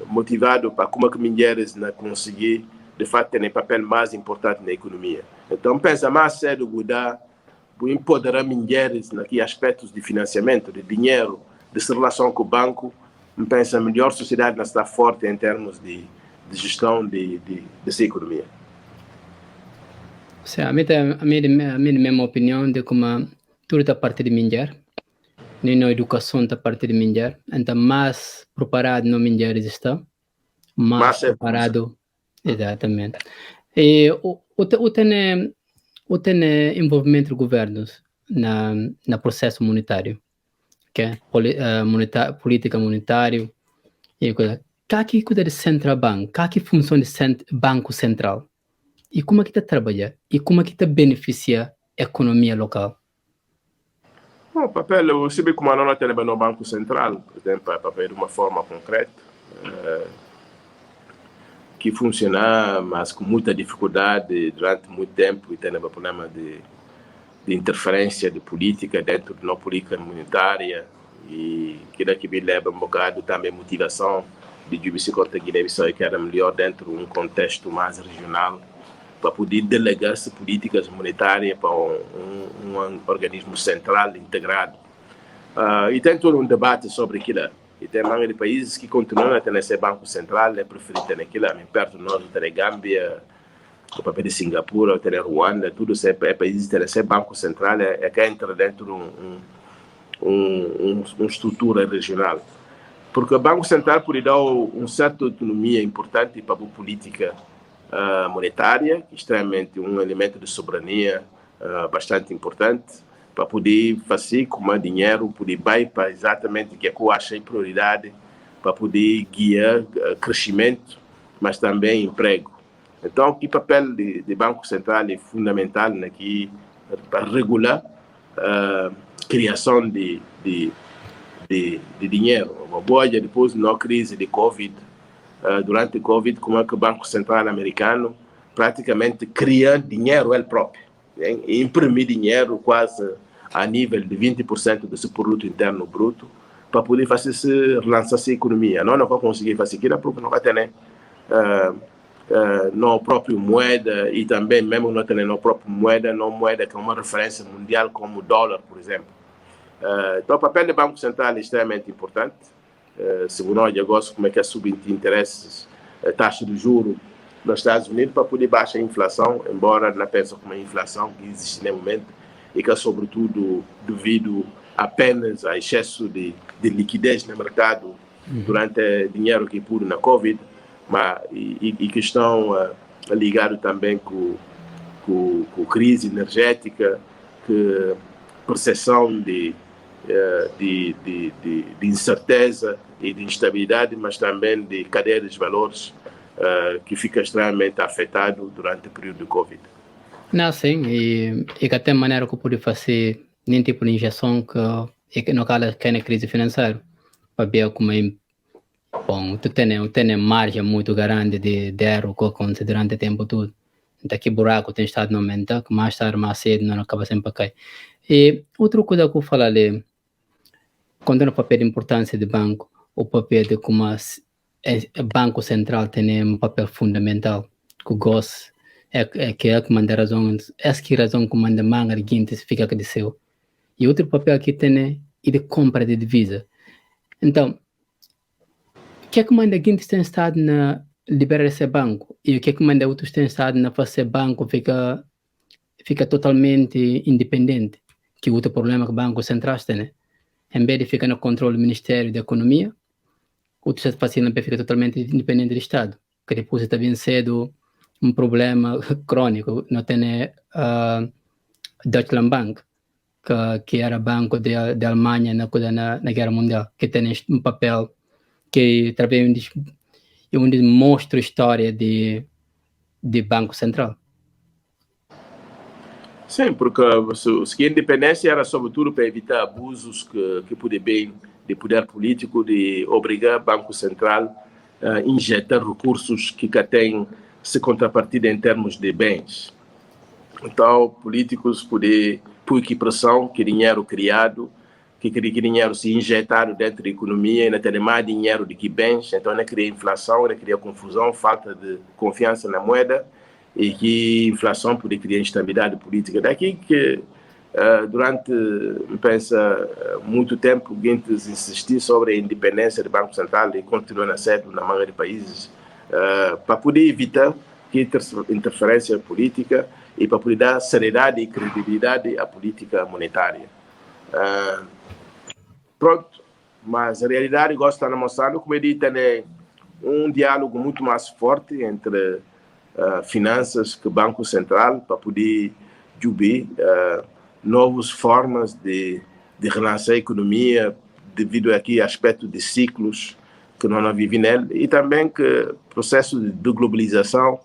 motivado para como que minheiros conseguir, de fato, terem papel mais importante na economia. Então, pensa mais cedo mudar, empoderar minheiros naqueles aspectos de financiamento, de dinheiro, de relação com o banco, pensa a melhor sociedade está forte em termos de gestão dessa economia. A minha mesma opinião de como tudo a parte de minhar. nem na educação a partir de Minjar, então mais preparado no Minjar está, mais preparado, exatamente. E o tem envolvimento do governo na processo monetário, que é política monetária e coisa. Que cuida de central bank, que função de banco central e como é que está trabalha e como é que está beneficia a economia local. O papel, eu sei como não tem no Banco Central, por exemplo, é papel de uma forma concreta, que funciona, mas com muita dificuldade durante muito tempo e tem um problema de interferência de política dentro de uma política monetária e que daqui me leva um bocado também motivação de Jubici contra Guiné-Bissau que era melhor dentro de um contexto mais regional para poder delegar-se políticas monetárias para um organismo central integrado. E tem todo um debate sobre aquilo. E tem manga de países que continuam a ter esse banco central, é preferido ter aquilo. Perto de nós, tem Gâmbia, o papel de Singapura, tem Ruanda, tudo isso é países que têm esse banco central, é que entra dentro de uma estrutura regional. Porque o Banco Central pode dar uma certa autonomia importante para a política monetária, que é extremamente um elemento de soberania bastante importante, para poder fazer como o dinheiro, poder ir para exatamente o que eu achei prioridade, para poder guiar crescimento, mas também emprego. Então, o papel de Banco Central é fundamental aqui para regular a criação de dinheiro. Uma boa depois da crise de Covid, durante a Covid, como é que o Banco Central americano praticamente cria dinheiro ele próprio, e imprimir dinheiro quase a nível de 20% do seu produto interno bruto para poder fazer relançar a economia. Não vai conseguir fazer aquilo porque não vai ter não própria moeda e também mesmo não ter não própria moeda, não moeda que é uma referência mundial como o dólar, por exemplo. Então o papel do Banco Central é extremamente importante. Segundo o negócio, como é que é subir interesses, taxa de juros nos Estados Unidos para poder baixar a inflação, embora não pense como a inflação que existe no momento e que é sobretudo devido apenas a excesso de liquidez no mercado durante o dinheiro que pôde na Covid, mas e questão ligado também com crise energética, que percepção de incerteza e de instabilidade, mas também de cadeia de valores que fica extremamente afetado durante o período de Covid. Não, sim, e que até maneira que pode fazer nenhum tipo de injeção que no caso que é na crise financeira, para ver como é bom, tu tem margem muito grande de erro que acontece durante o tempo todo. Então, que buraco tem estado no momento, que mais tarde, mais cedo, não acaba sempre a cair. E outra coisa que eu falo ali, quando no papel de importância do banco, o papel de como o Banco Central tem um papel fundamental, que eu gosto, que é que manda razão, essa que razão que manda manga de guintes fica que de seu. E outro papel que tem é de compra de divisa. Então, o que é que manda guintes tem estado na liberar esse banco? E o que é que manda outros tem estado na fazer banco fica totalmente independente? Que outro problema que o Banco Central tem, né? Em vez de ficar no controle do Ministério da Economia, outros pacientes fica totalmente independente do Estado, que depois está bem cedo um problema crônico. Não tem Deutsche Bank, que era banco da Alemanha na Guerra Mundial, que tem um papel que também é um monstro história de Banco Central. Sim, porque a independência era sobretudo para evitar abusos que podem bem de poder político, de obrigar o Banco Central a injetar recursos que têm se contrapartida em termos de bens. Então, políticos podem pôr que pressão, que dinheiro criado, que dinheiro se injetado dentro da economia, ainda tem mais dinheiro do que bens, então ainda cria inflação, ainda cria confusão, falta de confiança na moeda, e que inflação pode criar instabilidade política. Daqui que durante, pensa, muito tempo, Guintes insistiu sobre a independência do Banco Central e continua a ser na maioria de países para poder evitar que interferência política e para poder dar seriedade e credibilidade à política monetária. Pronto, mas a realidade gosta de mostrar como ele tem diálogo muito mais forte entre finanças que o Banco Central para poder subir novas formas de relançar a economia devido aqui a aspecto de ciclos que nós não vivemos nele e também que o processo de globalização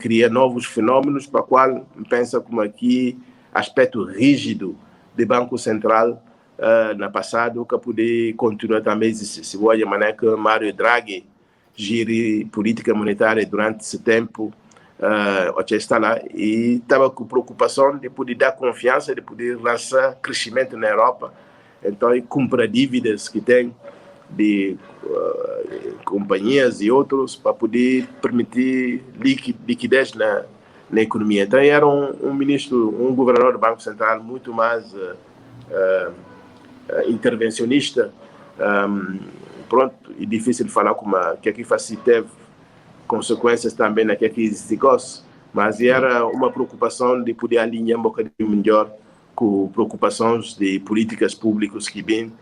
cria novos fenômenos para o qual pensa como aqui aspecto rígido do Banco Central no passado que poder continuar também existir. Se olha a maneira que Mário Draghi gere política monetária durante esse tempo, está lá e estava com preocupação de poder dar confiança, de poder lançar crescimento na Europa. Então, ele compra dívidas que tem de companhias e outros para poder permitir liquidez na economia. Então, era um ministro, um governador do Banco Central muito mais intervencionista. Pronto, e difícil de falar como que aqui teve consequências também naquilo que existe, mas era uma preocupação de poder alinhar um bocadinho melhor com preocupações de políticas públicas que vêm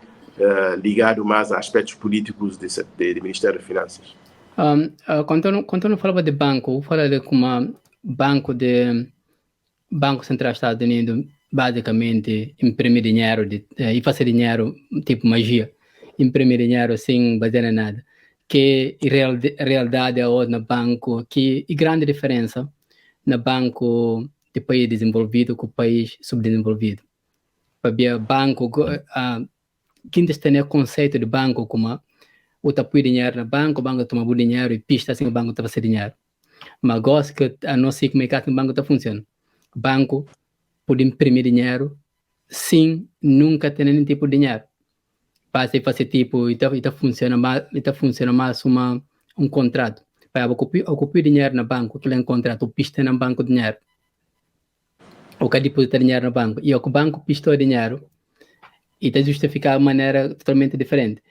ligado mais a aspectos políticos do Ministério das Finanças. Quando eu falava de banco, eu falava de como Banco Central dos Estados Unidos basicamente imprimir dinheiro e fazer dinheiro tipo magia, imprimir dinheiro sem basear em nada. Que a realidade é hoje no banco, que a grande diferença no banco de país desenvolvido com o país subdesenvolvido. Para banco, quem tem o conceito de banco como o põe dinheiro no banco, o banco toma o dinheiro e pista assim o banco está fazendo dinheiro. Mas gosto que a não sei como é que o banco está funcionando. O banco pode imprimir dinheiro sem nunca ter nenhum tipo de dinheiro. Passa e fazer tipo, e funciona mais um contrato. Para ocupar dinheiro no banco, aquele é um contrato, pista no banco dinheiro. Ou que depositar dinheiro no banco. E o banco pistou dinheiro e está justificado de maneira totalmente diferente.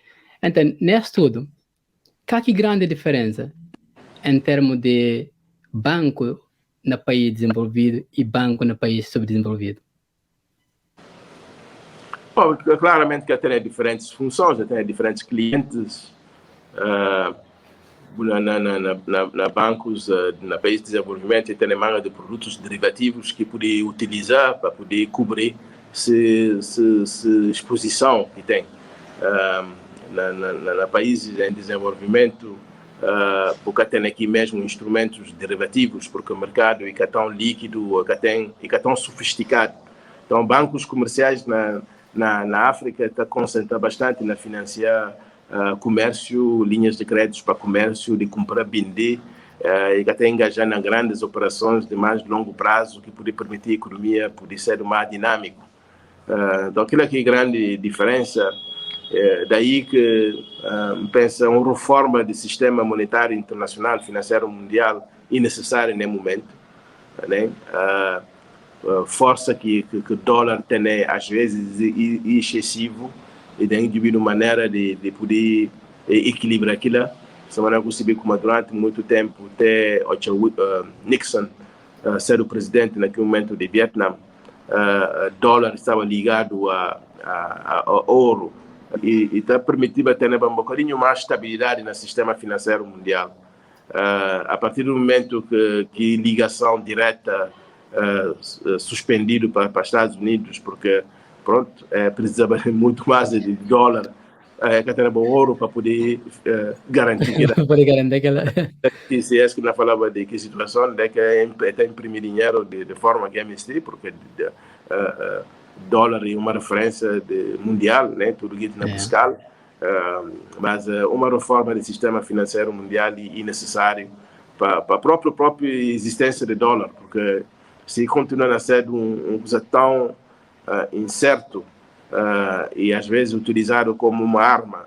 Então, nesse tudo, que grande diferença em termos de banco no país desenvolvido e banco no país subdesenvolvido? Bom, claramente que tem diferentes funções, tem diferentes clientes. Na bancos, na país de desenvolvimento, tem manga de produtos derivativos que podem utilizar para poder cobrir essa exposição que tem. Na países em desenvolvimento, porque tem aqui mesmo instrumentos derivativos, porque o mercado é tão líquido, é tão sofisticado. Então, bancos comerciais na África está concentrado bastante na financiar comércio, linhas de créditos para comércio, de comprar vender, e até engajar em grandes operações de mais longo prazo que pode permitir a economia poder ser mais dinâmico. Então, aquilo aqui é a grande diferença. Daí que pensa uma reforma do sistema monetário internacional, financeiro mundial, é necessária nesse momento, né? Força que o dólar tem às vezes é excessivo e tem de uma maneira de poder equilibrar aquilo. Se não conseguir como durante muito tempo até Nixon ser o presidente naquele momento de Vietnã, dólar estava ligado a ouro e está permitindo ter um bocadinho mais estabilidade no sistema financeiro mundial. A partir do momento que ligação direta suspendido para os Estados Unidos, porque pronto, precisava muito mais de dólar, que tem bom ouro para poder garantir que se é que não falava de que situação de que é imprimir dinheiro de forma que é mistério, porque dólar é uma referência mundial, né, tudo que na fiscal, mas uma reforma do sistema financeiro mundial é necessário para a própria existência do dólar, porque se continuar a ser coisa tão incerto e às vezes utilizado como uma arma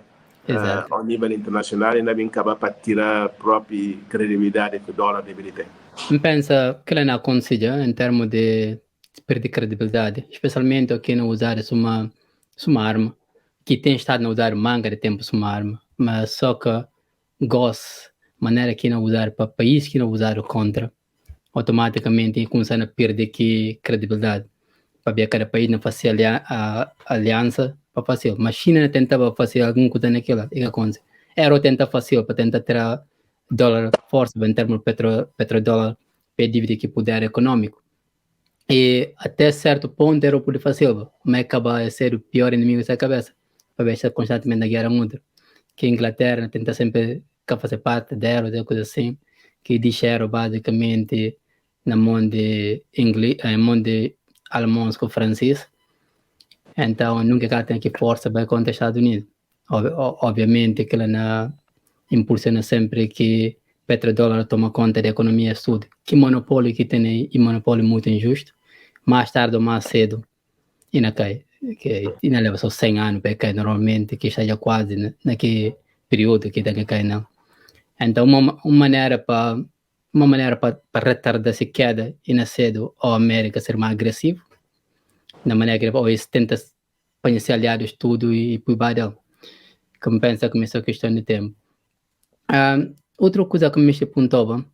ao nível internacional, ainda bem acabar para tirar a própria credibilidade que o dólar deveria ter. Pensa que ela não aconselha em termos de perder credibilidade, especialmente aqui não usar uma arma, que tem estado a usar manga de tempo uma arma, mas só que gosta maneira que não usar para país que não usar contra, automaticamente começando a perder credibilidade. Para ver cada país não fazer aliança para fazer. Mas China tentava fazer alguma coisa naquela, e que acontece? Era tentar fazer para tentar tirar dólar força em termos de petrodólar para dívida que puder econômico. E até certo ponto era o poder fazer, mas acaba a ser o pior inimigo da cabeça, para ver se constantemente na guerra mundial. Que a Inglaterra tenta sempre fazer parte dela, de coisa assim, que disseram basicamente na mão de inglês, na mão de alemães com francês. Então nunca ela tem que força para contra os Estados Unidos. Obviamente que ela não impulsiona sempre que petrodólar toma conta da economia tudo. Que monopólio que tem aí, e monopólio muito injusto. Mais tarde ou mais cedo, e não cai. Que não leva só 100 anos para cair normalmente, que esteja quase naquele período que tem que cair, não. Então, uma maneira para retardar essa queda e na cedo a América ser mais agressivo, na maneira que eles tentam conhecer aliados tudo e cuidar dele. Como pensa que essa questão de tempo. Outra coisa que me apontava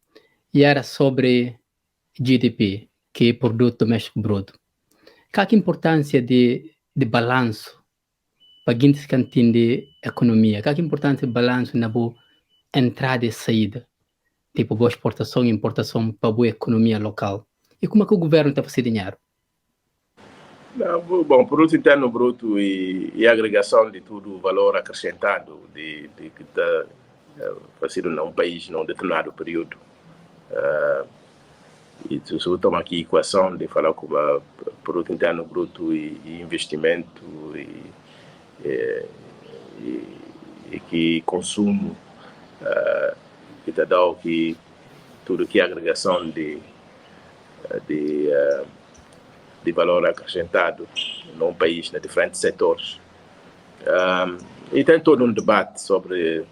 era sobre GDP, que é Produto Doméstico Bruto. Qual a importância de balanço para quem entende economia? Qual a importância de balanço na boa entrada e saída? Tipo, boa exportação e importação para a boa economia local. E como é que o governo está fazendo dinheiro? Bom, produto interno bruto e agregação de tudo o valor acrescentado de que está fazendo num país num determinado período. E se eu tomo aqui a equação de falar como produto interno bruto e investimento e que consumo, que está dando que tudo que é agregação de valor acrescentado num país, em diferentes setores. E tem todo um debate sobre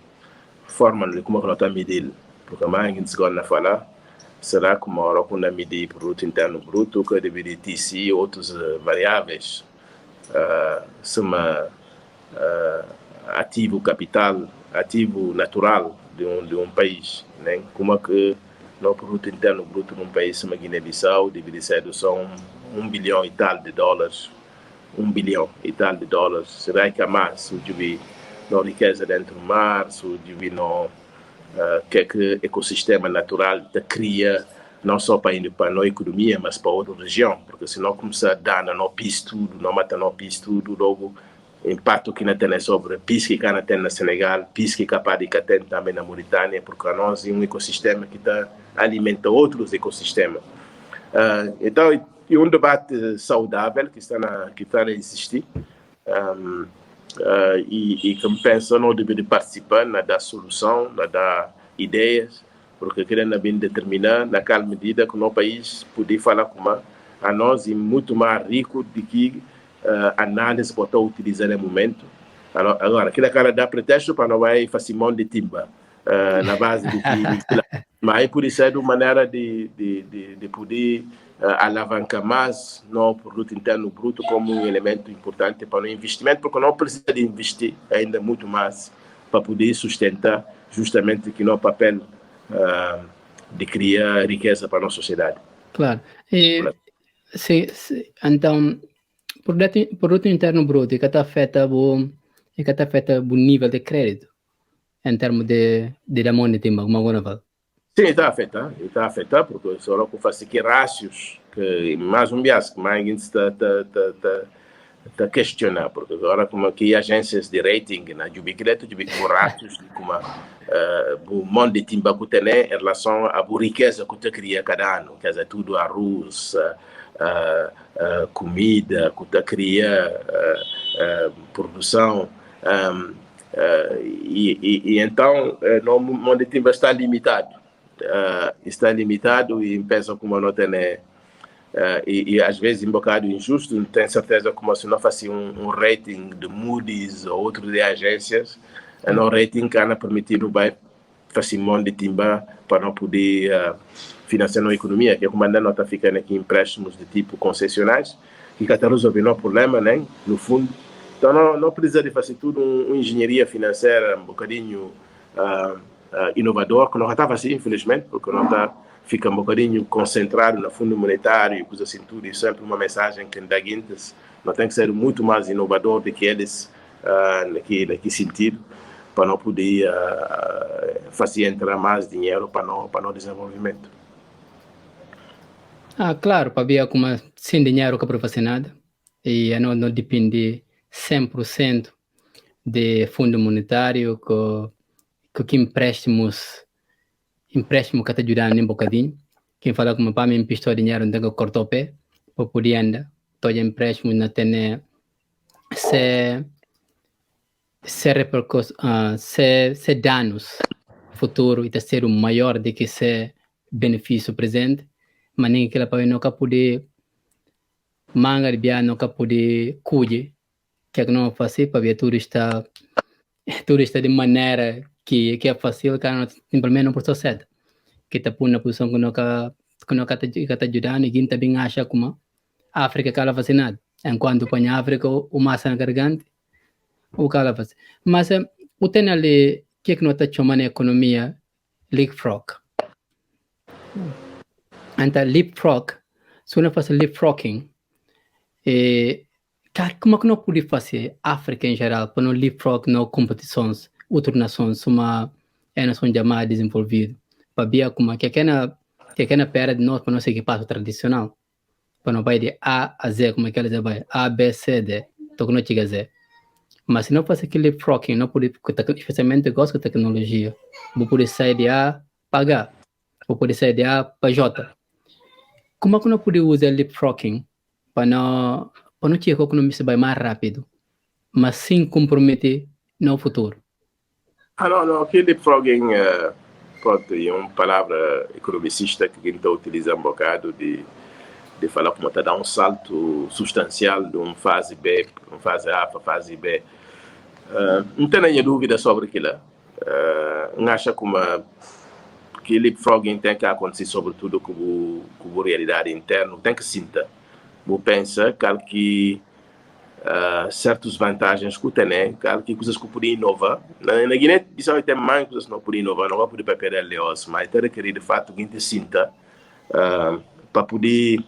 a forma de como nós estamos a medir, porque a mãe que se gosta de falar, será como a hora medir produto interno bruto, que deveria ter sim outras variáveis, soma ativo capital, ativo natural de um país, né? Como é que no produto interno bruto de um país como a Guiné-Bissau deveria ser só $1 bilhão e tal de dólares, $1 bilhão e tal de dólares. Será que há mais? Se tiver na riqueza dentro do mar, se tiver no que ecossistema natural te cria, não só para a nossa economia, mas para outra região, porque se não começar a dar no PIS tudo, não mata no PIS tudo, logo impacto que não tem sobre PIS que não tem no Senegal, PIS que capaz de ter também na Mauritânia, porque nós é um ecossistema que alimenta outros ecossistemas. Então, é um debate saudável que está a existir, e que pensa não deve participar, na dar solução, na dar ideias, porque querendo bem determinar naquela medida que o nosso país poder falar como a nós é muito mais rico do que análise pode utilizar no momento. Agora, aquela cara dá pretexto para não vai fazer mão de timba na base de que mas por isso é uma maneira de poder alavancar mais no produto interno bruto como um elemento importante para o investimento, porque não precisa de investir ainda muito mais para poder sustentar justamente que no papel de criar riqueza para a nossa sociedade. Claro. Então, produto interno bruto é que afeta o nível de crédito em termos de demanda de timba, como agora fala. Sim, está a afetar, porque só que faz aqui rácios que mais um bias que mais está questionar, porque agora como aqui agências de rating na Jubileto com rácios como o monte de timba que tem em relação à riqueza que você cria cada ano, quer dizer, tudo arroz, comida que você cria, produção, e então o monte de timba está limitado. E pensa como não tem e às vezes um bocado injusto, não tenho certeza como se não fosse um rating de Moody's ou outro de agências, um rating que não permitido fazer mão de timba para não poder financiar a economia, que é como ainda não está ficando aqui empréstimos de tipo concessionais, que está resolvendo o problema, né, no fundo. Então não precisa de fazer tudo uma engenharia financeira um bocadinho inovador, que não está assim, infelizmente, porque não está fica um bocadinho concentrado no fundo monetário e coisa assim tudo, e sempre uma mensagem que da Guintes não tem que ser muito mais inovador do que eles naquele sentido, para não poder fazer entrar mais dinheiro para o desenvolvimento. Claro, para ver como sem dinheiro que para fazer nada, e não depende 100% de fundo monetário que empréstimo que está ajudando um bocadinho. Quem fala como para mim emprestou dinheiro, não tem que cortar o pé para poder andar. Todo empréstimo não tem se danos futuro e ser o maior do que se benefício presente, mas nem que ela para não poder manga de bia não poder cuide que não fazer para ver turista de maneira que é fácil, que não simplesmente não procede, que está por na posição que não está ajudando e quem também acha como a África que ela faz nada, enquanto põe a África o massa na garganta o que ela faz. Mas o tem ali que não está chamando a economia leapfrog. Então leapfrog, se não faz leapfrogging, como que não pode fazer África em geral para não leapfrog nas competições, outras nações, uma nação chamada desenvolvida, para ver como que é na pera de nós para nosso equipamento tradicional, para não vai de A a Z, como é que eles vai, A, B, C, D, então não chega a Z. Mas se não faz aquele leapfrogging, não pode, especialmente gosto de tecnologia, vou poder sair de A para H, vou poder sair de A para J. Como é que não pode usar leapfrogging para não ter que a economia se vai mais rápido, mas sem comprometer no futuro? Não, aquele leapfrogging é uma palavra economicista que a gente utiliza um bocado de falar como está dar um salto substancial de uma fase B, uma fase A para fase B. Não tem nenhuma dúvida sobre aquilo. Não acha como que leapfrogging tem que acontecer sobretudo com a realidade interna, tem que sinta. Eu penso que certas vantagens que tem, que coisas que podem inovar. Na Guiné-Bissau tem mais coisas que não podem inovar, não vai poder perder leões, mas tem que de fato que a gente sinta para poder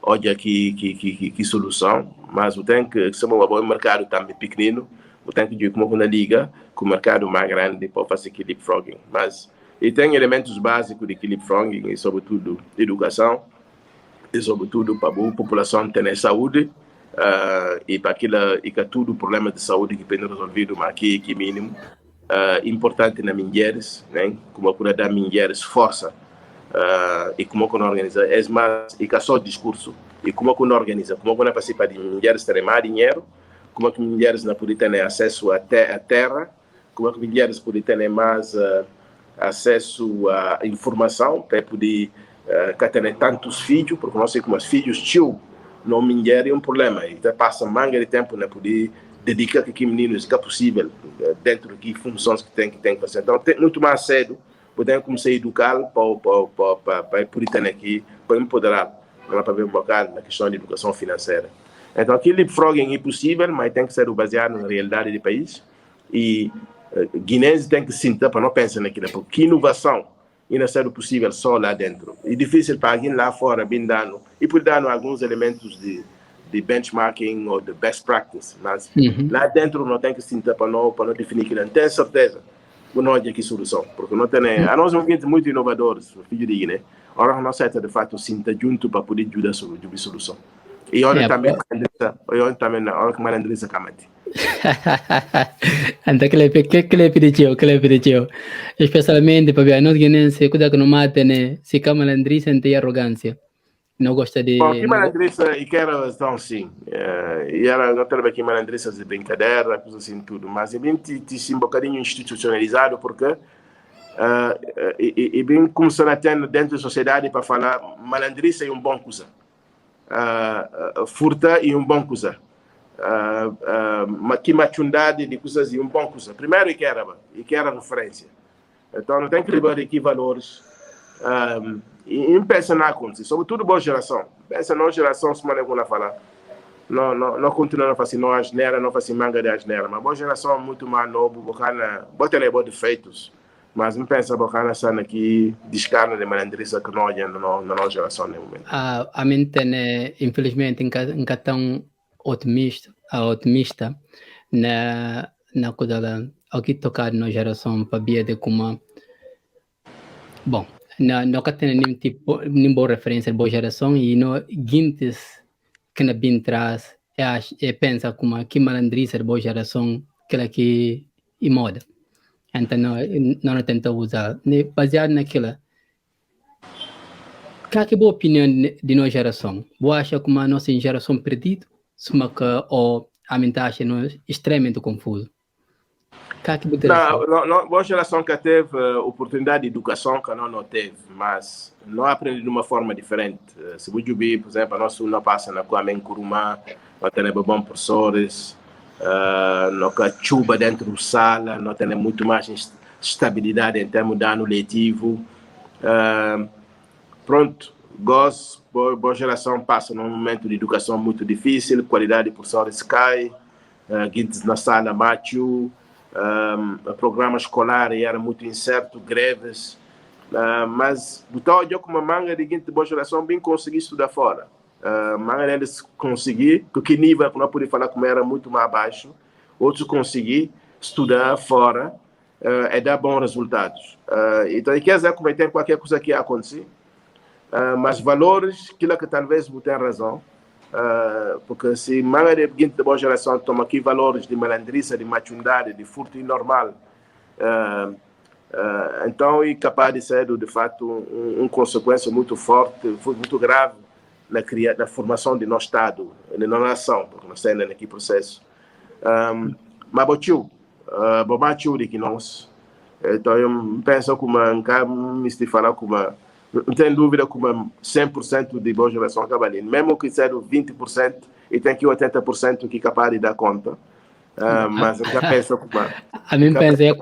olhar que solução. Mas eu tenho que ser um bom mercado também pequenino, eu tenho que ver como na liga, com o mercado mais grande para fazer aquele leapfrogging. Mas e tem elementos básicos de leapfrogging, e sobretudo educação, e sobretudo para a população ter saúde, e para que tudo problema de saúde que pode ser resolvido, mas que mínimo. Importante nas mulheres, né? Como para dar mulheres força, e como que não organiza, é mais, e que só discurso, e como que não organiza, como que não participa de mulheres terem mais dinheiro, como que mulheres não podem ter acesso à terra, como que mulheres podem ter mais acesso à informação, para poder ter tantos filhos, porque nós sei como os filhos tio não mulher é um problema, e passa manga de tempo para poder dedicar que meninos que é possível dentro de funções que tem que fazer. Então tem muito mais cedo podemos começar a educar para poder ter aqui, para empoderar, para ver um bocado na questão de educação financeira. Então aquele leapfrogging é possível, mas tem que ser baseado na realidade do país, e guineenses tem que sentir para não pensar naquilo, porque inovação ainda ser possível só lá dentro. É difícil para alguém lá fora bem dando, e por dar alguns elementos de benchmarking ou de best practice, mas lá dentro não tem que sentir para não definir que não tem certeza que não há aqui solução, porque não tem, a nós somos muito inovadores, filho de Guiné, agora nós de fato sentir junto para poder ajudar a solução. E olha também, olha que a Andressa Camati. Então, que pediu, especialmente para ver nós guinenses, cuidado que não mata, né? Se cama Andressa tem arrogância, não gosta de. Bom, aqui Andressa e quero então sim, e era não ter aqui Andressa de brincadeira, coisa assim tudo, mas é bem um bocadinho institucionalizado porque e bem começar a ter dentro da sociedade para falar malandriça é um bom coisa, furta é um bom coisa, que machundade de coisas é um bom coisa. Primeiro e que era referência. Então não tem que levar aqui valores. E pensa na coisa, sobretudo boa geração. Pensa na geração, se não é falar. Não continua a fazer não asneira, não fazer manga de asneira, mas boa geração muito mais novo, bota defeitos. Mas me pensa bacana sana que descarna de malandriça que nós na nossa geração no momento. A mim tem, infelizmente, nunca tão otimista na coisa aqui tocado na geração para via de como bom, nunca tem nenhum tipo, nenhuma boa referência de boa geração e no guintes que na bem traz pensa como que malandriça de boa geração que e moda. Então não tenta usar, baseado naquilo. Qual é a boa opinião de nossa geração? Você acha que a nossa geração perdida? Ou a mente acha extremamente confuso? Não, boa geração que teve oportunidade de educação que não teve, mas não aprende de uma forma diferente. Se você ver, por exemplo, nós não passa na Kwame Nkrumah, nós temos bons professores, nós temos chuva dentro da sala, nós temos muito mais estabilidade em termos de ano letivo. Pronto, boa geração passa num momento de educação muito difícil, qualidade de professores cai, guintes na sala macho, o programa escolar era muito incerto, greves, mas então eu como manga de guinte boa geração bem consegui estudar fora. Manga deles consegui, que nível que não podia falar como era muito mais baixo, outros consegui estudar fora e dar bons resultados. Então, quer dizer, como tem qualquer coisa que acontecer, mas valores, aquilo que talvez você tenha razão, porque se manga de guinte de boa geração toma aqui valores de malandriça, de machundade, de furto normal, então é capaz de ser de fato uma consequência muito forte, muito grave na formação de nosso Estado, na nossa nação, porque nós estamos aqui processo. Mas bomachu de que nós, então eu penso como me se falar como não tem dúvida como 100% de boa geração acaba ali. Mesmo que seja 20% e tem que 80% que é capaz de dar conta. Mas eu já penso como... A mim pensei ao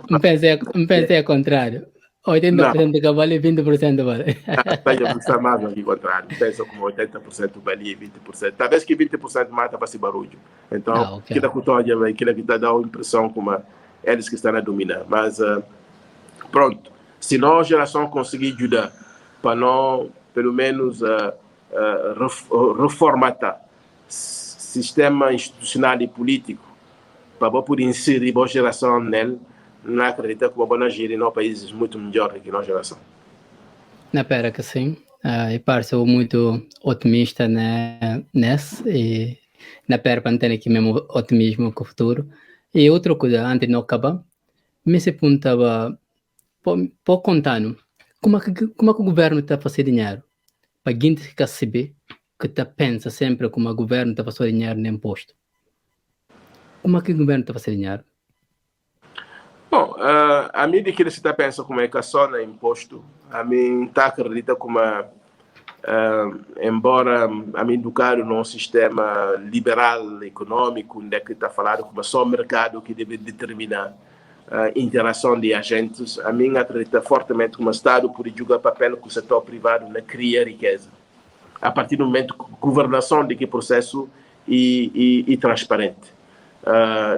contrário. 80% de cavalo e 20% vale. Eu penso mais aqui contrário. Penso como 80% vale e 20%. Talvez que 20% mata para esse barulho. Então, aquilo que está dando a impressão como eles que estão a dominar. Mas, pronto. Se nós, geração, conseguir ajudar para não, pelo menos, reformatar sistema institucional e político para poder inserir a geração nele, não acredito que vamos agir em países muito melhores que a nossa geração. Na pera que sim, eu parece muito otimista nessa e na pera para ter aqui mesmo otimismo com o futuro. E outra coisa, antes de não acabar, me se perguntava, por contando, como é que o governo está fazendo dinheiro? Para quem quer saber, que está pensa sempre como o governo está fazendo dinheiro no imposto. Como é que o governo está fazendo dinheiro? Bom, a mim de que ele está pensando como é que só no imposto, a mim está acredita como embora a mim educado num sistema liberal econômico, onde é que está falando como só o mercado que deve determinar interação de agentes, a mim acredita fortemente que o Estado pode jogar papel com o setor privado na criar riqueza. A partir do momento que a governação de que processo e transparente.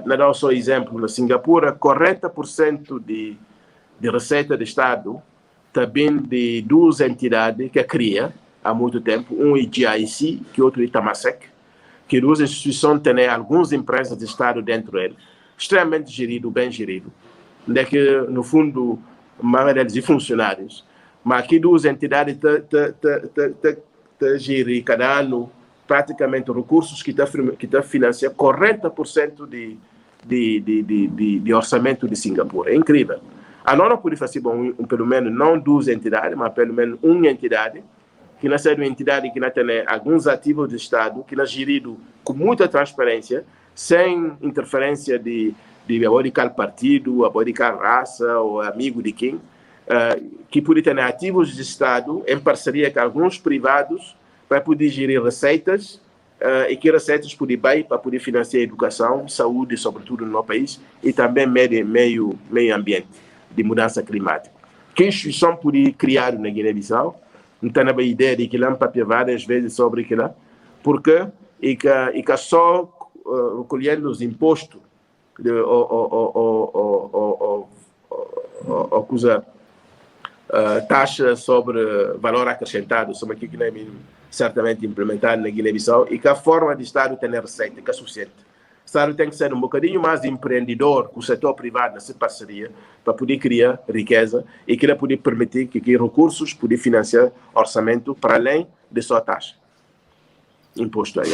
Não dá só exemplo, na Singapura, 40% de receita do Estado também de duas entidades que cria há muito tempo, um é GIC, que outro é Temasek, que duas instituições têm algumas empresas de Estado dentro dele, extremamente gerido, bem gerido, onde é que, no fundo, a maioria deles são funcionários, mas aqui duas entidades gerem cada ano praticamente recursos que financiam 40% de orçamento de Singapura. É incrível. A nós não pode fazer pelo menos não duas entidades, mas pelo menos uma entidade, que não seja uma entidade que não tenha alguns ativos do Estado, que não é gerido com muita transparência, sem interferência de abodicar partido, abodicar raça ou amigo de quem, que pode ter ativos do Estado em parceria com alguns privados para poder gerir receitas e que receitas podem ir para poder financiar a educação, saúde, sobretudo no nosso país, e também meio ambiente, de mudança climática. Que instituição pode criar na Guiné-Bissau? Não tem a ideia de que lá papel várias vezes sobre aquilo, porque e que só recolhendo os impostos acusa taxa sobre valor acrescentado, sobre aquilo que não é certamente implementado na Guiné-Bissau, e que a forma de Estado ter receita, que é suficiente. O Estado tem que ser um bocadinho mais empreendedor com o setor privado nessa parceria para poder criar riqueza e que ele poder permitir que recursos poder financiar orçamento para além de sua taxa. Imposto aí.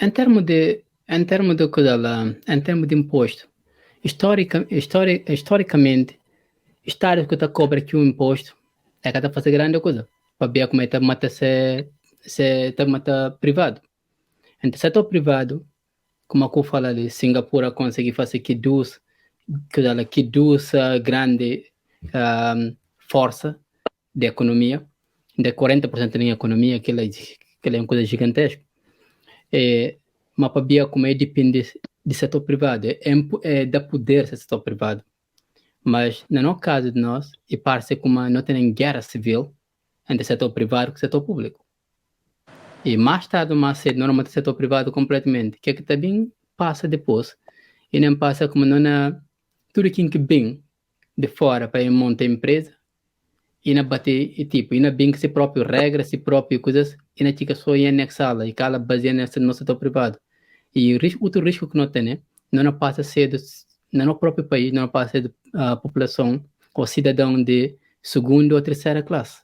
Em termos de imposto, historicamente, Estado que cobra aqui o imposto é que está fazendo grande coisa. Para ver como é que mata privado. Então, setor privado, como eu falo ali, Singapura consegue fazer que duas grande força de economia, de 40% da economia, que é uma coisa gigantesca. Mas para ver como é depende do setor privado, dá poder do setor privado. Mas, no caso de nós, e parece como não tem guerra civil entre o setor privado e o setor público. E mais tarde ou mais cedo, normalmente o setor privado completamente, que também passa depois. E não passa como não tudo aquilo que vem de fora para montar empresa, e não bater, e não bem que se próprio regras, se próprio coisas, e não fica só em anexá-la, e cala baseada no setor privado. E outro risco que não tem, né? Não passa a ser no próprio país, não passa a ser a população ou cidadão de segunda ou terceira classe.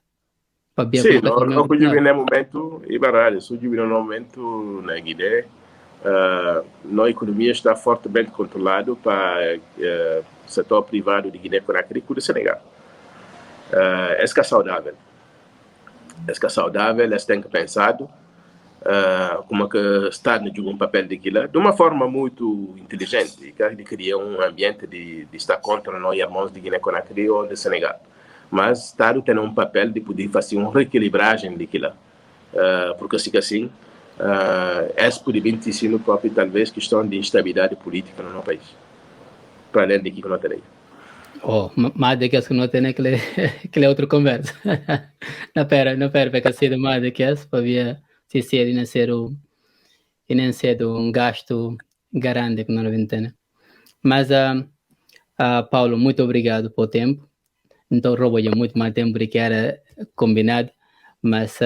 Sim, nós vivemos num momento ibarário, vivemos num momento na Guiné, a economia está fortemente controlada para o setor privado de Guiné-Conakry e do Senegal. É que é saudável. Eles têm que pensar como que o Estado joga um papel daquilo de uma forma muito inteligente e que cria um ambiente de estar contra nós irmãos de Guiné-Conakry ou de Senegal. Mas o Estado tem um papel de poder fazer uma reequilibragem daquilo. Porque assim, esse pode vir ter sido próprio, talvez, questão de instabilidade política no nosso país. Para além de que não tem. Mais do que as que não tem, que é outra conversa. Não pera, porque ser mais do que as, para ver se e não ser um gasto grande que não tem. Mas, Paulo, muito obrigado pelo tempo. Então, roubo muito mais tempo do que era combinado, mas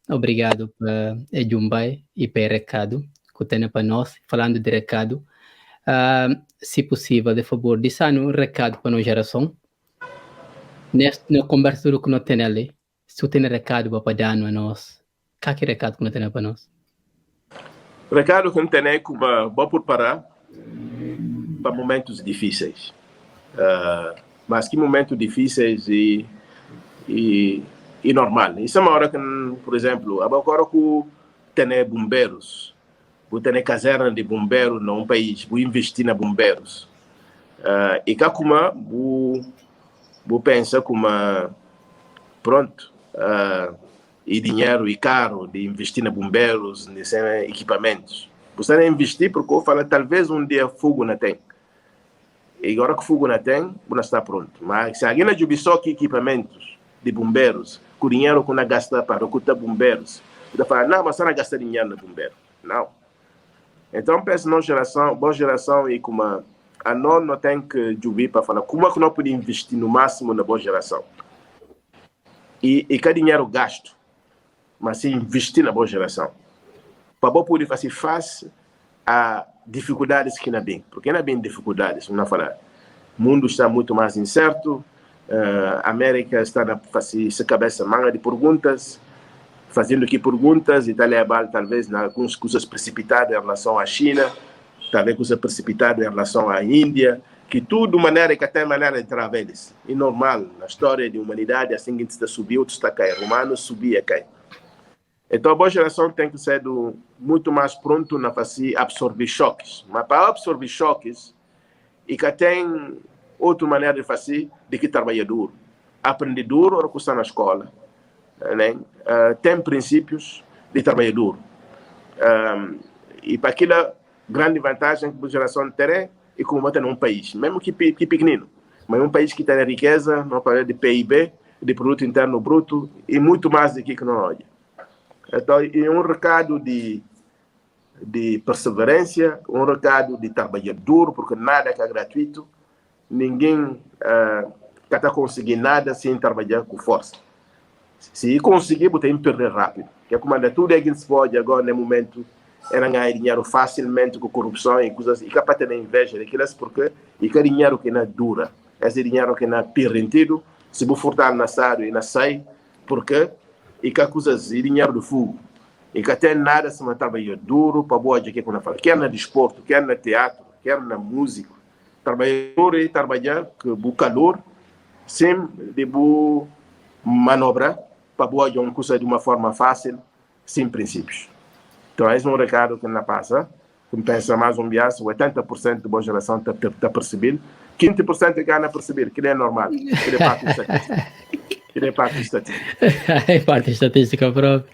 obrigado para Jumbai e para o recado que tem para nós. Falando de recado, se possível, de favor, deixa um recado para a nossa geração. Nesta conversa que nós temos ali, se tem recado para dar a nós, qual é o recado que nós temos para nós? O recado que nós temos é que vamos preparar para momentos difíceis. Mas que momentos difíceis e normal. Isso é uma hora que, por exemplo, agora que tem bombeiros, tem caserna de bombeiros num país, vou investir na bombeiros. E cá como vou pensar como pronto, e dinheiro e caro de investir na bombeiros, nesses equipamentos. Você não investir porque eu falo, talvez um dia fogo não tem. E agora que o fogo não tem, não está pronto. Mas se alguém não tiver só equipamentos de bombeiros, com o dinheiro que não gasta para recrutar bombeiros, você fala, não, mas você não gasta dinheiro no bombeiro. Não. Então, penso na geração, boa geração, e como a nós não tem que jubilar para falar como é que nós podemos investir no máximo na boa geração. E que dinheiro gasto, mas sim investir na boa geração. Para poder fazer face a dificuldades que não bem, porque não bem dificuldades, vamos falar. O mundo está muito mais incerto, a América está a fazer essa cabeça manga de perguntas, fazendo aqui perguntas, e talvez algumas coisas precipitadas em relação à China, talvez coisas precipitadas em relação à Índia, que tudo maneira que tem maneira de trabalhar. E normal, na história da humanidade, assim que está subiu, outro está caindo, romanos subia, cai. Então, a boa geração tem que ser muito mais pronto na fazer absorver choques. Mas para absorver choques, e que tem outra maneira de fazer do que trabalhar duro. Aprender duro ou custa na escola. Né? Tem princípios de trabalhar duro. E para aquela grande vantagem que a boa geração tem é como bota num país, mesmo que pequenino, mas um país que tem riqueza, não fala de PIB, de produto interno bruto, e muito mais do que não olha. Então, é um recado de perseverança, um recado de trabalhar duro, porque nada é gratuito, ninguém está conseguindo nada sem trabalhar com força. Se conseguir, tem que perder rápido. Que é como tudo é que se pode agora, no momento, era ganhar dinheiro facilmente com corrupção e coisas, e capaz de ter inveja daquilo, porque e que dinheiro que não dura. Esse dinheiro que não é perrentido, se você furtar na sário e na sai, porque e que coisas, e dinheiro do fogo. E que até nada se trabalha duro para boa de que quando fala, quer no desporto, quer no teatro, quer na música. Trabalhar duro e trabalhar com o calor, sem de boa manobra, para boa de uma coisa de uma forma fácil, sem princípios. Então, esse é um recado que não passa. Como pensa mais um bias, 80% da boa geração está percebendo, 15% é que não perceber, que não é normal, que é parte estatística. Que é parte estatística. É parte estatística própria.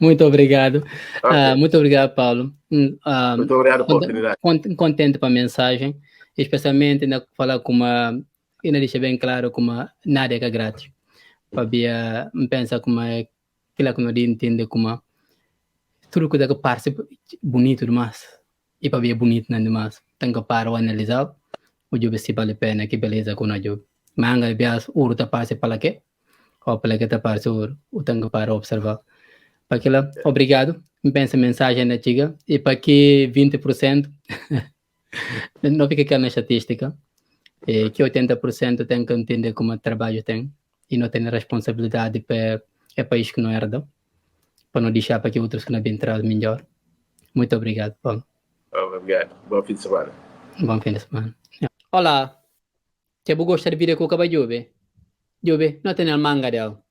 Muito obrigado. Okay. Muito obrigado, Paulo. Muito obrigado pela oportunidade. Contente com a mensagem, especialmente na falar com uma, e não deixa bem claro como nada é grátis. Para pensa como é aquilo que não entende como tudo que parece bonito demais e para ver bonito não demais. Tem que parar analisar o jogo se vale a pena, que beleza com o jogo. Manga bias ouro tá parece para quê? Ou para que tá parece ouro, o tem que parar observar. Para aquilo, obrigado. Pensa mensagem na tiga e para que 20% não fica aquela na estatística. E que 80% tem que entender como o trabalho tem e não tem responsabilidade para o país que não herda, para não deixar para que outros que não bem traz melhor. Muito obrigado, Paulo. Obrigado. Bom fim de semana. Bom fim de semana. Olá. Você gosta de vir com o cabelo? Jove, não tem manga dela.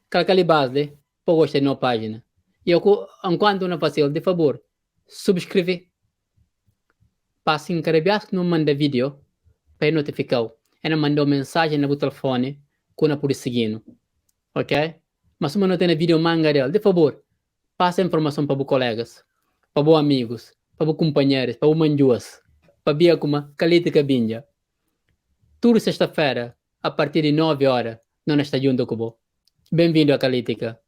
Calcali base, para gostar na página. E eu, enquanto não faço, de favor, subscreve. Passa em carabias que não manda vídeo para notificar. E não mandou mensagem no telefone quando por seguindo. Ok? Mas se não tem vídeo manga dela, de favor, passa a informação para os colegas, para os amigos, para os companheiros, para os manjuas, para ver como calita binja. Tudo sexta-feira, a partir de 9 horas, não está junto com você. Bem-vindo à Calítica.